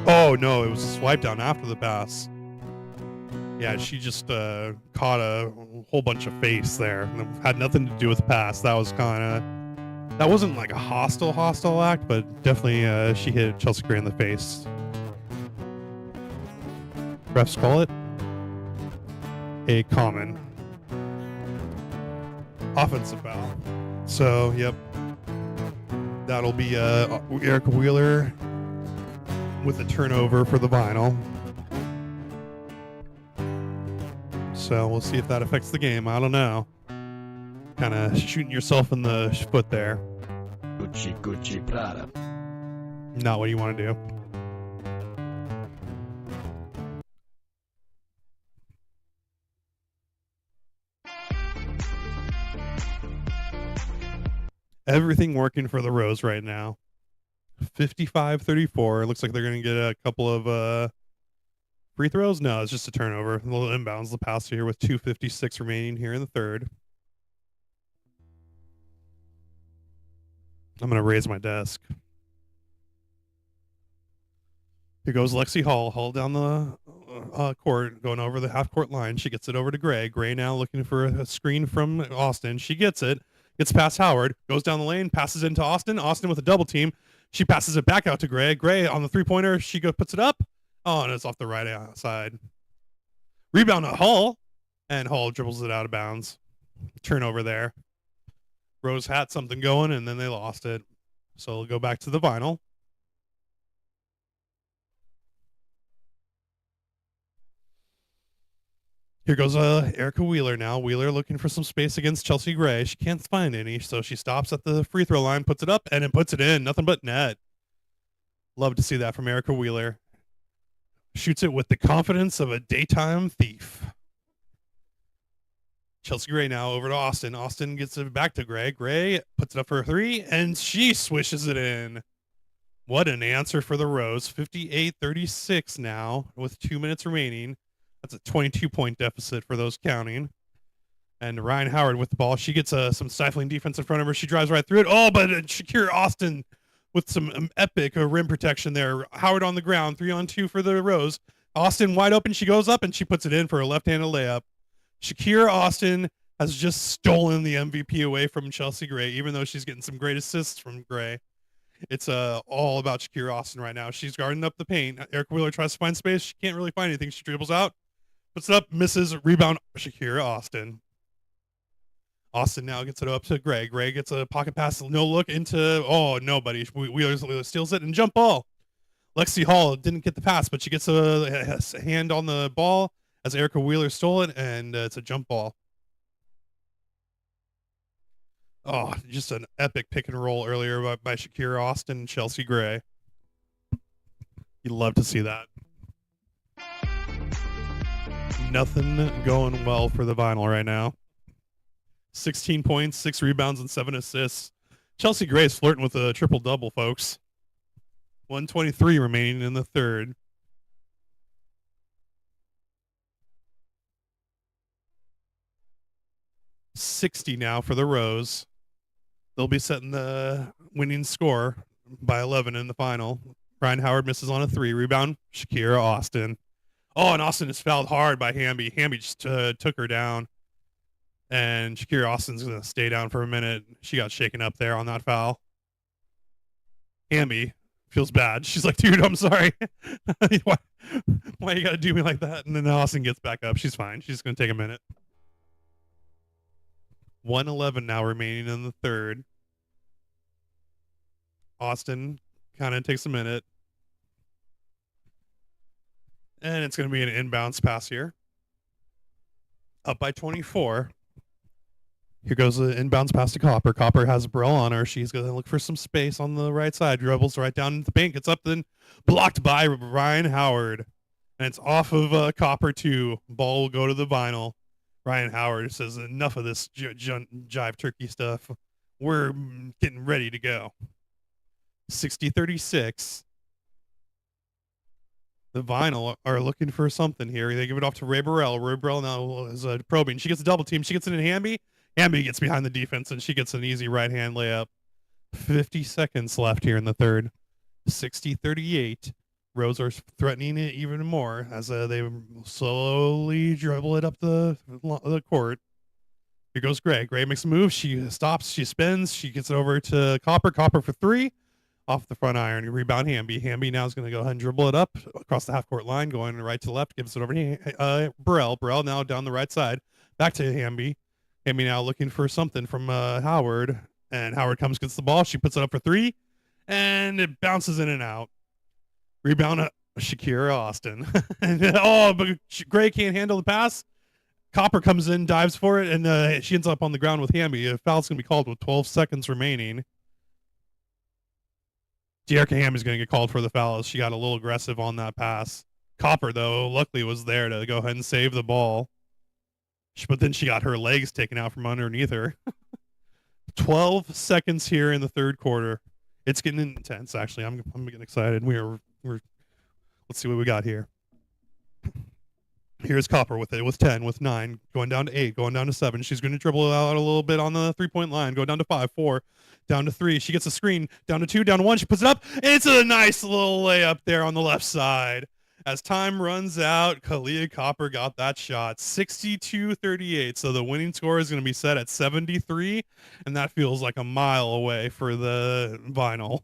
Speaker 1: Oh no, it was a swipe down after the pass. Yeah, she just caught a whole bunch of face there. It had nothing to do with the pass. That wasn't like a hostile act, but definitely she hit Chelsea Gray in the face. Refs call it a common offensive foul. So, yep, that'll be Erica Wheeler with a turnover for the vinyl. So we'll see if that affects the game. I don't know. Kind of shooting yourself in the foot there.
Speaker 2: Gucci Prada.
Speaker 1: Not what you want to do. Everything working for the Rose right now. 55-34. It looks like they're going to get a couple of free throws. No, it's just a turnover. A little inbounds the pass here with 2:56 remaining here in the third. I'm going to raise my desk. Here goes Lexi Hall. Hall down the court, going over the half-court line. She gets it over to Gray. Gray now looking for a screen from Austin. She gets it. Gets past Howard. Goes down the lane. Passes into Austin. Austin with a double team. She passes it back out to Gray. Gray on the three-pointer. She puts it up. Oh, and it's off the right side. Rebound at Hall. And Hall dribbles it out of bounds. Turnover there. Rose had something going, and then they lost it. So we'll go back to the vinyl. Here goes Erica Wheeler now. Wheeler looking for some space against Chelsea Gray. She can't find any, so she stops at the free throw line, puts it up, and then puts it in. Nothing but net. Love to see that from Erica Wheeler. Shoots it with the confidence of a daytime thief. Chelsea Gray now over to Austin. Austin gets it back to Gray. Gray puts it up for a three, and she swishes it in. What an answer for the Rose. 58-36 now with 2 minutes remaining. That's a 22-point deficit for those counting. And Ryan Howard with the ball. She gets some stifling defense in front of her. She drives right through it. Oh, but Shakira Austin with some epic rim protection there. Howard on the ground. 3-on-2 for the Rose. Austin wide open. She goes up and she puts it in for a left-handed layup. Shakira Austin has just stolen the MVP away from Chelsea Gray, even though she's getting some great assists from Gray. It's all about Shakira Austin right now. She's guarding up the paint. Erica Wheeler tries to find space. She can't really find anything. She dribbles out. Puts it up, misses, rebound, Shakira Austin. Austin now gets it up to Gray. Gray gets a pocket pass, no look into, nobody. Wheeler steals it and jump ball. Lexi Hall didn't get the pass, but she gets a hand on the ball as Erica Wheeler stole it, and it's a jump ball. Oh, just an epic pick and roll earlier by Shakira Austin and Chelsea Gray. You'd love to see that. Nothing going well for the vinyl right now. 16 points, 6 rebounds, and 7 assists. Chelsea Gray is flirting with a triple-double, folks. 1:23 remaining in the third. $60 now for the Rose. They'll be setting the winning score by 11 in the final. Ryan Howard misses on a 3. Rebound, Shakira Austin. Oh, and Austin is fouled hard by Hamby. Hamby just took her down. And Shakira Austin's going to stay down for a minute. She got shaken up there on that foul. Hamby feels bad. She's like, dude, I'm sorry. Why you got to do me like that? And then Austin gets back up. She's fine. She's going to take a minute. 1:11 now remaining in the third. Austin kind of takes a minute. And it's going to be an inbounds pass here. Up by 24. Here goes the inbounds pass to Copper. Copper has Brill on her. She's going to look for some space on the right side. Dribbles right down into the paint. Gets up, then blocked by Ryan Howard. And it's off of Copper, too. Ball will go to the vinyl. Ryan Howard says, enough of this jive turkey stuff. We're getting ready to go. 60-36. The vinyl are looking for something here. They give it off to Ray Burrell. Ray Burrell now is probing. She gets a double team. She gets it in Hamby. Hamby gets behind the defense, and she gets an easy right-hand layup. 50 seconds left here in the third. 60-38. Rose are threatening it even more as they slowly dribble it up the court. Here goes Gray. Gray makes a move. She stops. She spins. She gets it over to Copper. Copper for three. Off the front iron. Rebound Hamby. Hamby now is going to go ahead and dribble it up across the half-court line, going right to left. Gives it over to Burrell. Burrell now down the right side. Back to Hamby. Hamby now looking for something from Howard. And Howard comes, gets the ball. She puts it up for three. And it bounces in and out. Rebound Shakira Austin. But Gray can't handle the pass. Copper comes in, dives for it, and she ends up on the ground with Hamby. A foul's going to be called with 12 seconds remaining. De'Erica Hamby's going to get called for the foul as she got a little aggressive on that pass. Copper, though, luckily was there to go ahead and save the ball. But then she got her legs taken out from underneath her. 12 seconds here in the third quarter. It's getting intense, actually. I'm getting excited. We're let's see what we got here. Here's Copper with it, with 10, with 9, going down to 8, going down to 7. She's going to dribble out a little bit on the three-point line, go down to 5, 4, down to 3. She gets a screen, down to 2, down to 1. She puts it up. It's a nice little layup there on the left side. As time runs out, Kalia Copper got that shot, 62-38. So the winning score is going to be set at 73, and that feels like a mile away for the vinyl.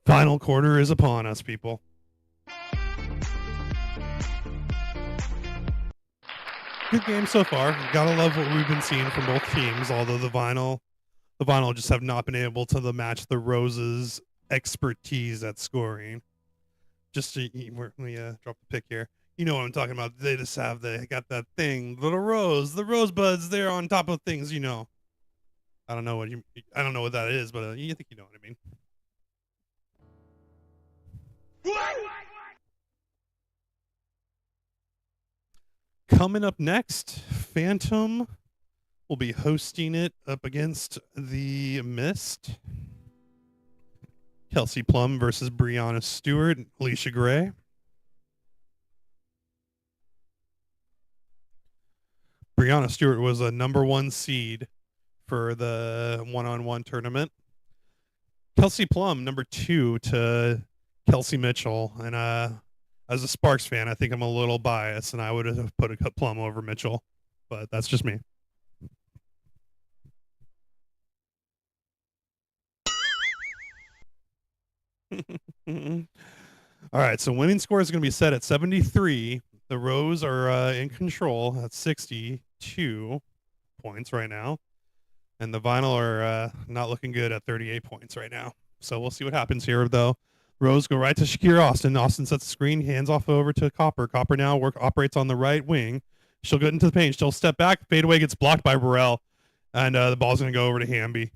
Speaker 1: Final quarter is upon us, people. Good game so far. Gotta love what we've been seeing from both teams, although the vinyl The Vinyl just have not been able to match the Rose's expertise at scoring. Just to, let me drop the pick here. You know what I'm talking about. They got that thing, the rosebuds. They're on top of things. I don't know what that is, but you think you know what I mean. Coming up next, Phantom will be hosting it up against the Mist. Kelsey Plum versus Brianna Stewart, Alicia Gray. Brianna Stewart was a number 1 seed for the one-on-one tournament. Kelsey Plum, number 2 to Kelsey Mitchell. And as a Sparks fan, I think I'm a little biased, and I would have put a Plum over Mitchell, but that's just me. All right, so winning score is going to be set at 73. The Rose are in control at 62 points right now, and the Vinyl are not looking good at 38 points right now. So we'll see what happens here, though. Rose go right to Shakira Austin. Austin sets the screen, hands off over to Copper. Copper now operates on the right wing. She'll get into the paint. She'll step back. Fadeaway gets blocked by Burrell, and the ball's going to go over to Hamby.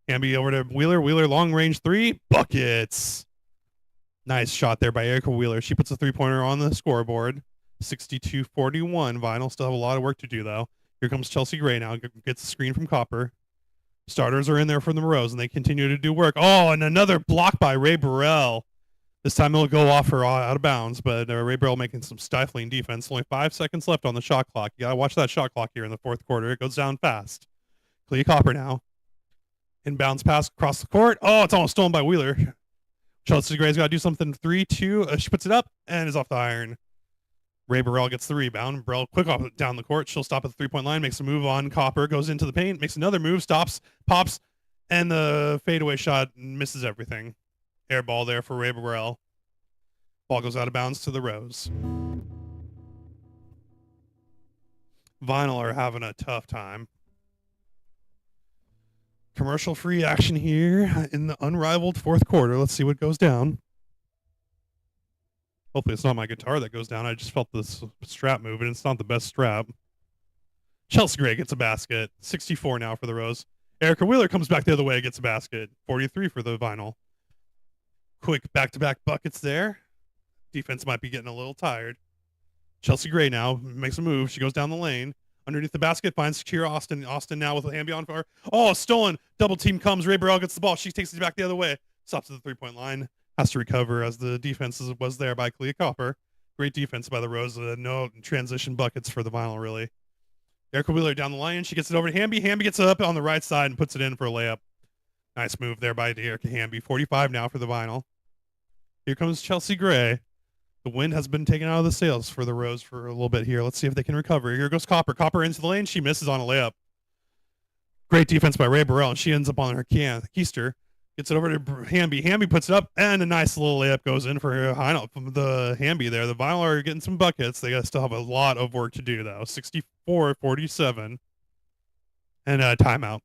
Speaker 1: Hamby over to Wheeler. Wheeler, long range 3. Buckets. Nice shot there by Erica Wheeler. She puts a 3-pointer on the scoreboard. 62-41. Vinyl still have a lot of work to do, though. Here comes Chelsea Gray now. Gets the screen from Copper. Starters are in there for the Rose, and they continue to do work. Oh, and another block by Ray Burrell. This time it'll go off her out of bounds, but Ray Burrell making some stifling defense. Only 5 seconds left on the shot clock. You got to watch that shot clock here in the fourth quarter. It goes down fast. Clea Copper now. Inbounds pass across the court. Oh, it's almost stolen by Wheeler. Chelsea Gray's got to do something. 3-2. She puts it up and is off the iron. Ray Burrell gets the rebound. Burrell quick off down the court. She'll stop at the 3-point line, makes a move on Copper, goes into the paint, makes another move, stops, pops, and the fadeaway shot misses everything. Air ball there for Ray Burrell. Ball goes out of bounds to the Rose. Vinyl are having a tough time. Commercial-free action here in the Unrivaled fourth quarter. Let's see what goes down. Hopefully it's not my guitar that goes down. I just felt this strap move, and it's not the best strap. Chelsea Gray gets a basket. 64 now for the Rose. Erica Wheeler comes back the other way, gets a basket. 43 for the Vinyl. Quick back-to-back buckets there. Defense might be getting a little tired. Chelsea Gray now makes a move. She goes down the lane. Underneath the basket, finds Shakira Austin. Austin now with a hand beyond far. Oh, stolen. Double team comes. Ray Burrell gets the ball. She takes it back the other way. Stops at the 3-point line. Has to recover as the defense was there by Clea Copper. Great defense by the Rose. No transition buckets for the Vinyl, really. Erica Wheeler down the line. She gets it over to Hamby. Hamby gets it up on the right side and puts it in for a layup. Nice move there by Erica Hamby. 45 now for the Vinyl. Here comes Chelsea Gray. The wind has been taken out of the sails for the Rose for a little bit here. Let's see if they can recover. Here goes Copper. Copper into the lane. She misses on a layup. Great defense by Ray Burrell, and she ends up on her keister. Gets it over to Hamby. Hamby puts it up, and a nice little layup goes in for the Hamby there. The Vinyl are getting some buckets. They still have a lot of work to do, though. 64-47. And a timeout.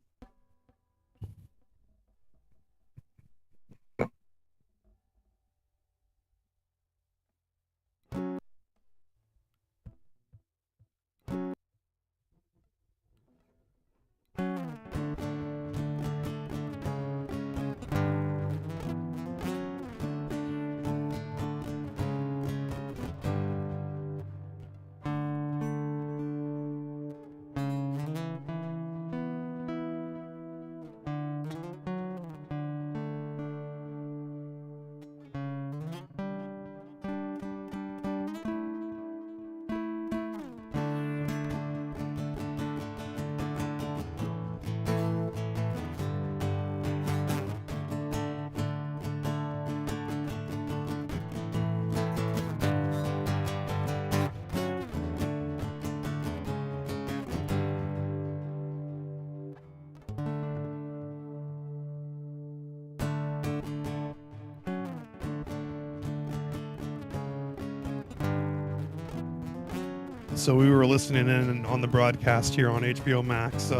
Speaker 1: So we were listening in on the broadcast here on HBO Max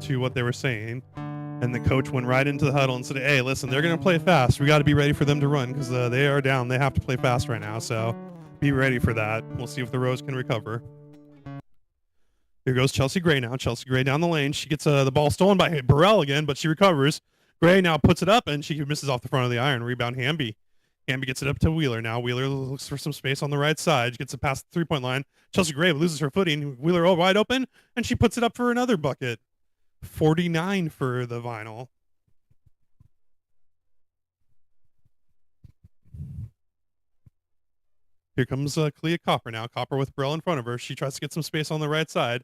Speaker 1: to what they were saying. And the coach went right into the huddle and said, hey, listen, they're going to play fast. We got to be ready for them to run because they are down. They have to play fast right now. So be ready for that. We'll see if the Rose can recover. Here goes Chelsea Gray now. Chelsea Gray down the lane. She gets the ball stolen by Burrell again, but she recovers. Gray now puts it up, and she misses off the front of the iron. Rebound, Hamby. Hamby gets it up to Wheeler now. Wheeler looks for some space on the right side. Gets it past the three-point line. Chelsea Gray loses her footing. Wheeler wide open, and she puts it up for another bucket. 49 for the Vinyl. Here comes Clea Copper now. Copper with Burrell in front of her. She tries to get some space on the right side.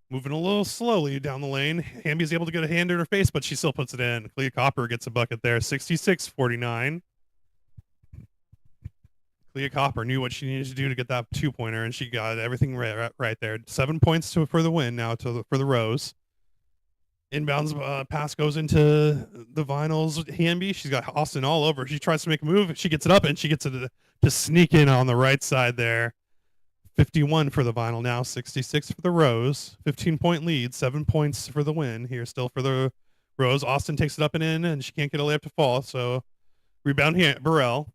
Speaker 1: Moving a little slowly down the lane. Hamby's able to get a hand in her face, but she still puts it in. Clea Copper gets a bucket there. 66-49. Clea Copper knew what she needed to do to get that two-pointer, and she got everything right there. 7 points for the win now for the Rose. Inbounds pass goes into the Vinyls. Hamby, she's got Austin all over. She tries to make a move. She gets it up, and she gets it to sneak in on the right side there. 51 for the Vinyl now, 66 for the Rose. 15-point lead, 7 points for the win here still for the Rose. Austin takes it up and in, and she can't get a layup to fall, so rebound here, Burrell.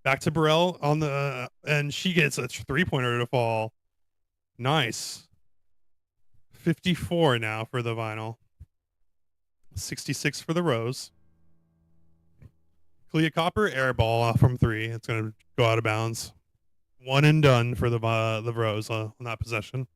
Speaker 1: Back to Burrell on the, and she gets a three-pointer to fall. Nice. 54 now for the Vinyl. 66 for the Rose. Clea Copper, air ball from three. It's going to go out of bounds. One and done for the Rose on that possession.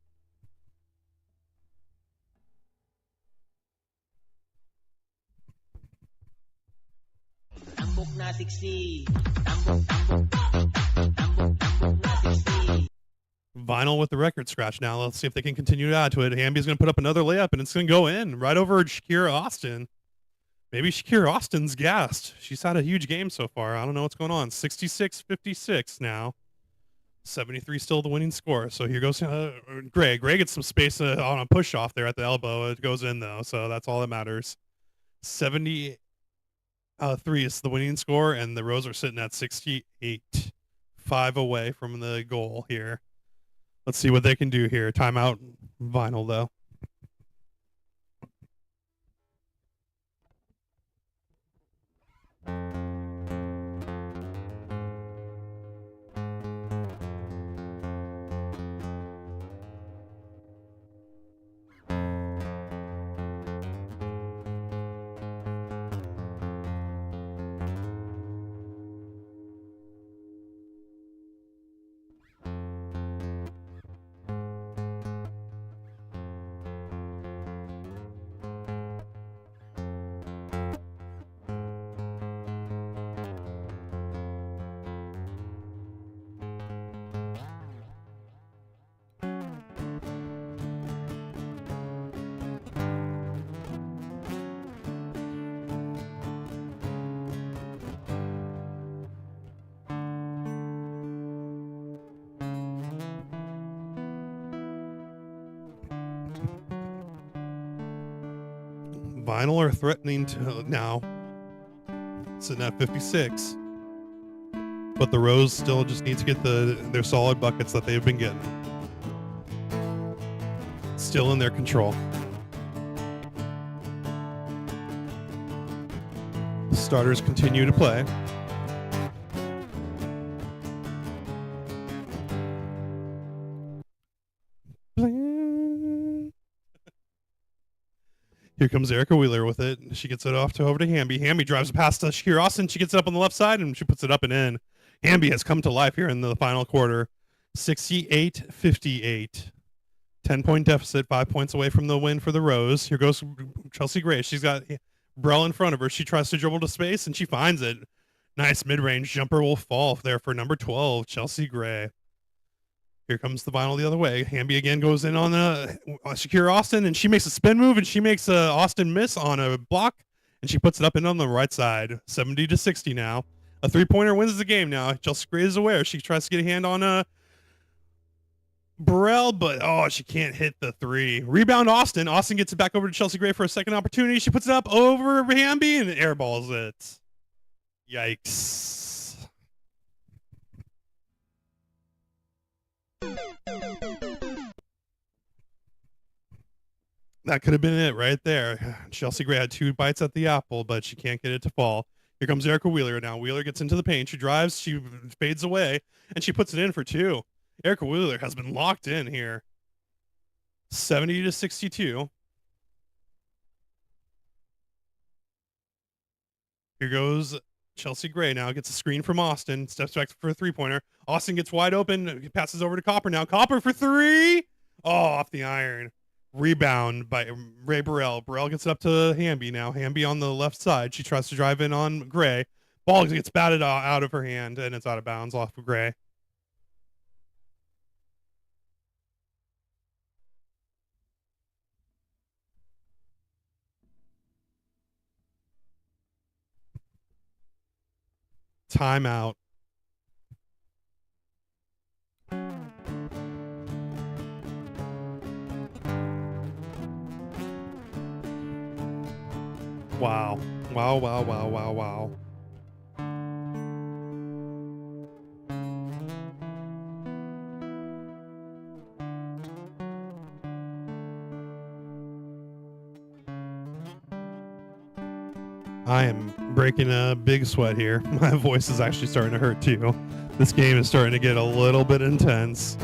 Speaker 1: Vinyl with the record scratch now. Let's see if they can continue to add to it. Hamby's going to put up another layup, and it's going to go in right over Shakira Austin. Maybe Shakira Austin's gassed. She's had a huge game so far. I don't know what's going on. 66-56 now. 73 still the winning score. So here goes Gray. Gray gets some space on a push off there at the elbow. It goes in though, so that's all that matters. 73 is the winning score, and the Rose are sitting at 68. 5 away from the goal here. Let's see what they can do here. Timeout Vinyl though. Vinyl are threatening to now, sitting at 56. But the Rose still just need to get their solid buckets that they've been getting. Still in their control. The starters continue to play. Here comes Erica Wheeler with it. She gets it off over to Hamby. Hamby drives past Shakira Austin. She gets it up on the left side, and she puts it up and in. Hamby has come to life here in the final quarter. 68-58. 10-point deficit, 5 points away from the win for the Rose. Here goes Chelsea Gray. She's got Burrell in front of her. She tries to dribble to space, and she finds it. Nice mid-range jumper will fall there for number 12, Chelsea Gray. Here comes the Vinyl the other way. Hamby again goes in on Shakira Austin, and she makes a spin move, and she makes Austin miss on a block, and she puts it up and on the right side. 70-60 now. A three-pointer wins the game now. Chelsea Gray is aware. She tries to get a hand on Burrell, but she can't hit the three. Rebound Austin. Austin gets it back over to Chelsea Gray for a second opportunity. She puts it up over Hamby and airballs it. Yikes. That could have been it right there. Chelsea Gray had 2 bites at the apple, but she can't get it to fall. Here comes Erica Wheeler now. Wheeler gets into the paint. She drives, she fades away, and she puts it in for 2. Erica Wheeler has been locked in here. 70-62. Here goes Chelsea Gray now. Gets a screen from Austin. Steps back for a 3-pointer. Austin gets wide open. Passes over to Copper now. Copper for 3. Oh, off the iron. Rebound by Ray Burrell. Burrell gets it up to Hamby now. Hamby on the left side. She tries to drive in on Gray. Ball gets batted out of her hand, and it's out of bounds off of Gray. Timeout. Wow. Wow, wow, wow, wow, wow. I am breaking a big sweat here. My voice is actually starting to hurt too. This game is starting to get a little bit intense.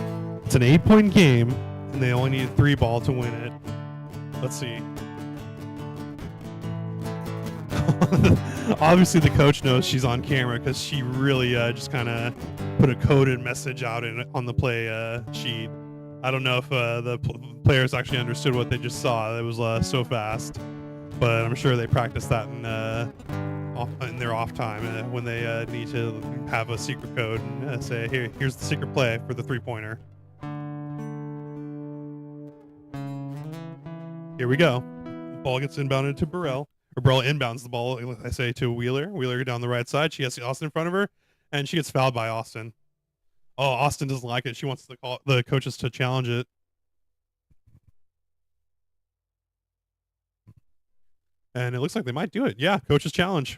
Speaker 1: It's an 8-point game, and they only need 3 ball to win it. Let's see. Obviously, the coach knows she's on camera because she really just kind of put a coded message out on the play sheet. I don't know if the players actually understood what they just saw. It was so fast. But I'm sure they practice that in their off time when they need to have a secret code and say, here's the secret play for the 3-pointer. Here we go. Ball gets inbounded to Burrell. Or Burrell inbounds the ball, I say, to Wheeler. Wheeler down the right side. She has Austin in front of her, and she gets fouled by Austin. Oh, Austin doesn't like it. She wants the coaches to challenge it. And it looks like they might do it. Yeah, coach's challenge.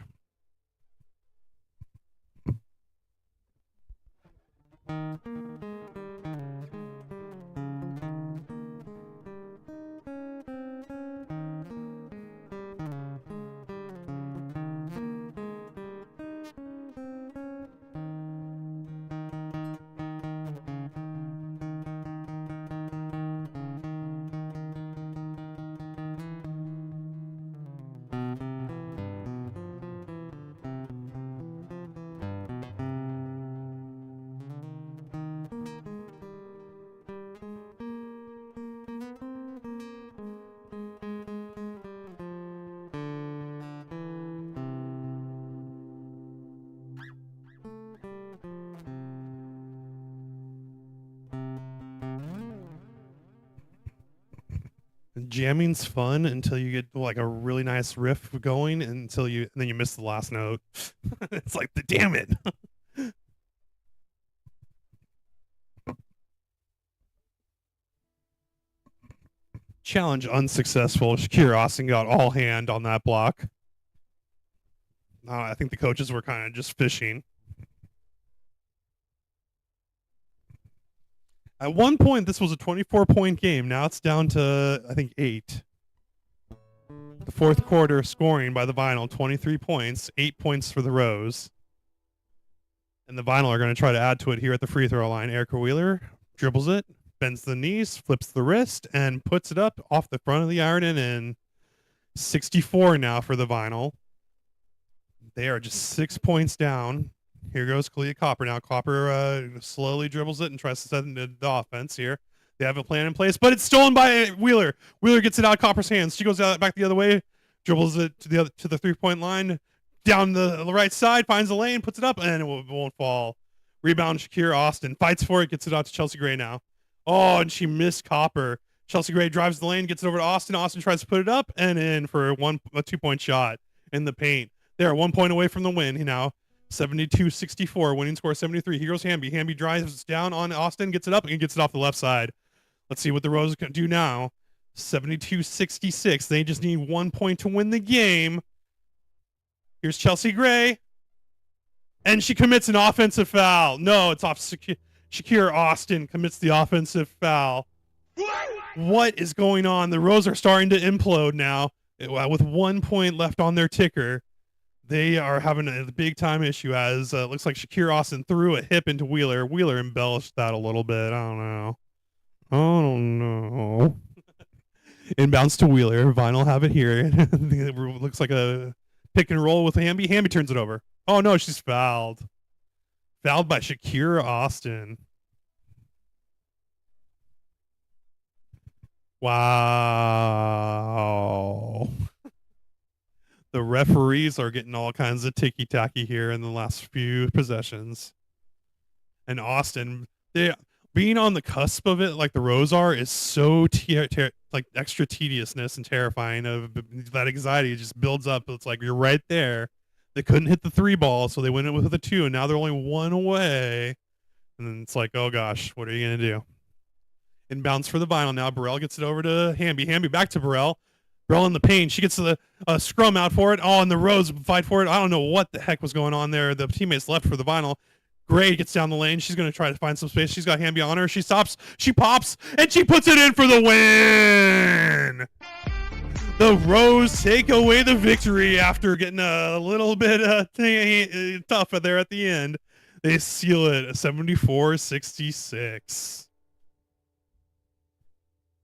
Speaker 1: Jamming's fun until you get like a really nice riff going and then you miss the last note. It's like, damn it. Challenge unsuccessful. Shakira Austin got all hand on that block. I think the coaches were kind of just fishing. At one point, this was a 24-point game. Now it's down to, I think, 8. The fourth quarter scoring by the Vinyl, 23 points, 8 points for the Rose. And the Vinyl are going to try to add to it here at the free throw line. Erica Wheeler dribbles it, bends the knees, flips the wrist, and puts it up off the front of the iron and in. 64 now for the Vinyl. They are just 6 points down. Here goes Kalia Copper now. Copper slowly dribbles it and tries to set into the offense here. They have a plan in place, but it's stolen by Wheeler. Wheeler gets it out of Copper's hands. She goes back the other way, dribbles it to the 3-point line, down the right side, finds the lane, puts it up, and it won't fall. Rebound, Shakira Austin fights for it, gets it out to Chelsea Gray now. Oh, and she missed Copper. Chelsea Gray drives the lane, gets it over to Austin. Austin tries to put it up and in for a 2-point shot in the paint. They are 1 point away from the win now. 72-64, winning score 73. Here goes Hamby. Hamby drives down on Austin, gets it up, and gets it off the left side. Let's see what the Roses can do now. 72-66. They just need 1 point to win the game. Here's Chelsea Gray. And she commits an offensive foul. No, it's off. Shakira Austin commits the offensive foul. What is going on? The Rose are starting to implode now. With 1 point left on their ticker, they are having a big time issue as looks like Shakir Austin threw a hip into Wheeler. Wheeler embellished that a little bit. I don't know. I don't know. Inbounds to Wheeler. Vinyl have it here. It looks like a pick and roll with Hamby. Hamby turns it over. Oh no, she's fouled. Fouled by Shakira Austin. Wow. The referees are getting all kinds of ticky tacky here in the last few possessions. And Austin, they being on the cusp of it, like the Rose are, is so like extra tediousness and terrifying. Of that anxiety just builds up. It's like you're right there. They couldn't hit the 3 ball, so they went in with a 2, and now they're only 1 away. And then it's like, oh gosh, what are you gonna do? Inbounds for the Vinyl now. Burrell gets it over to Hamby. Hamby back to Burrell. Burrell in the paint. She gets the scrum out for it. Oh, and the Rose fight for it. I don't know what the heck was going on there. The teammates left for the Vinyl. Gray gets down the lane. She's going to try to find some space. She's got Hamby on her. She stops. She pops. And she puts it in for the win. The Rose take away the victory after getting a little bit tough there at the end. They seal it 74-66.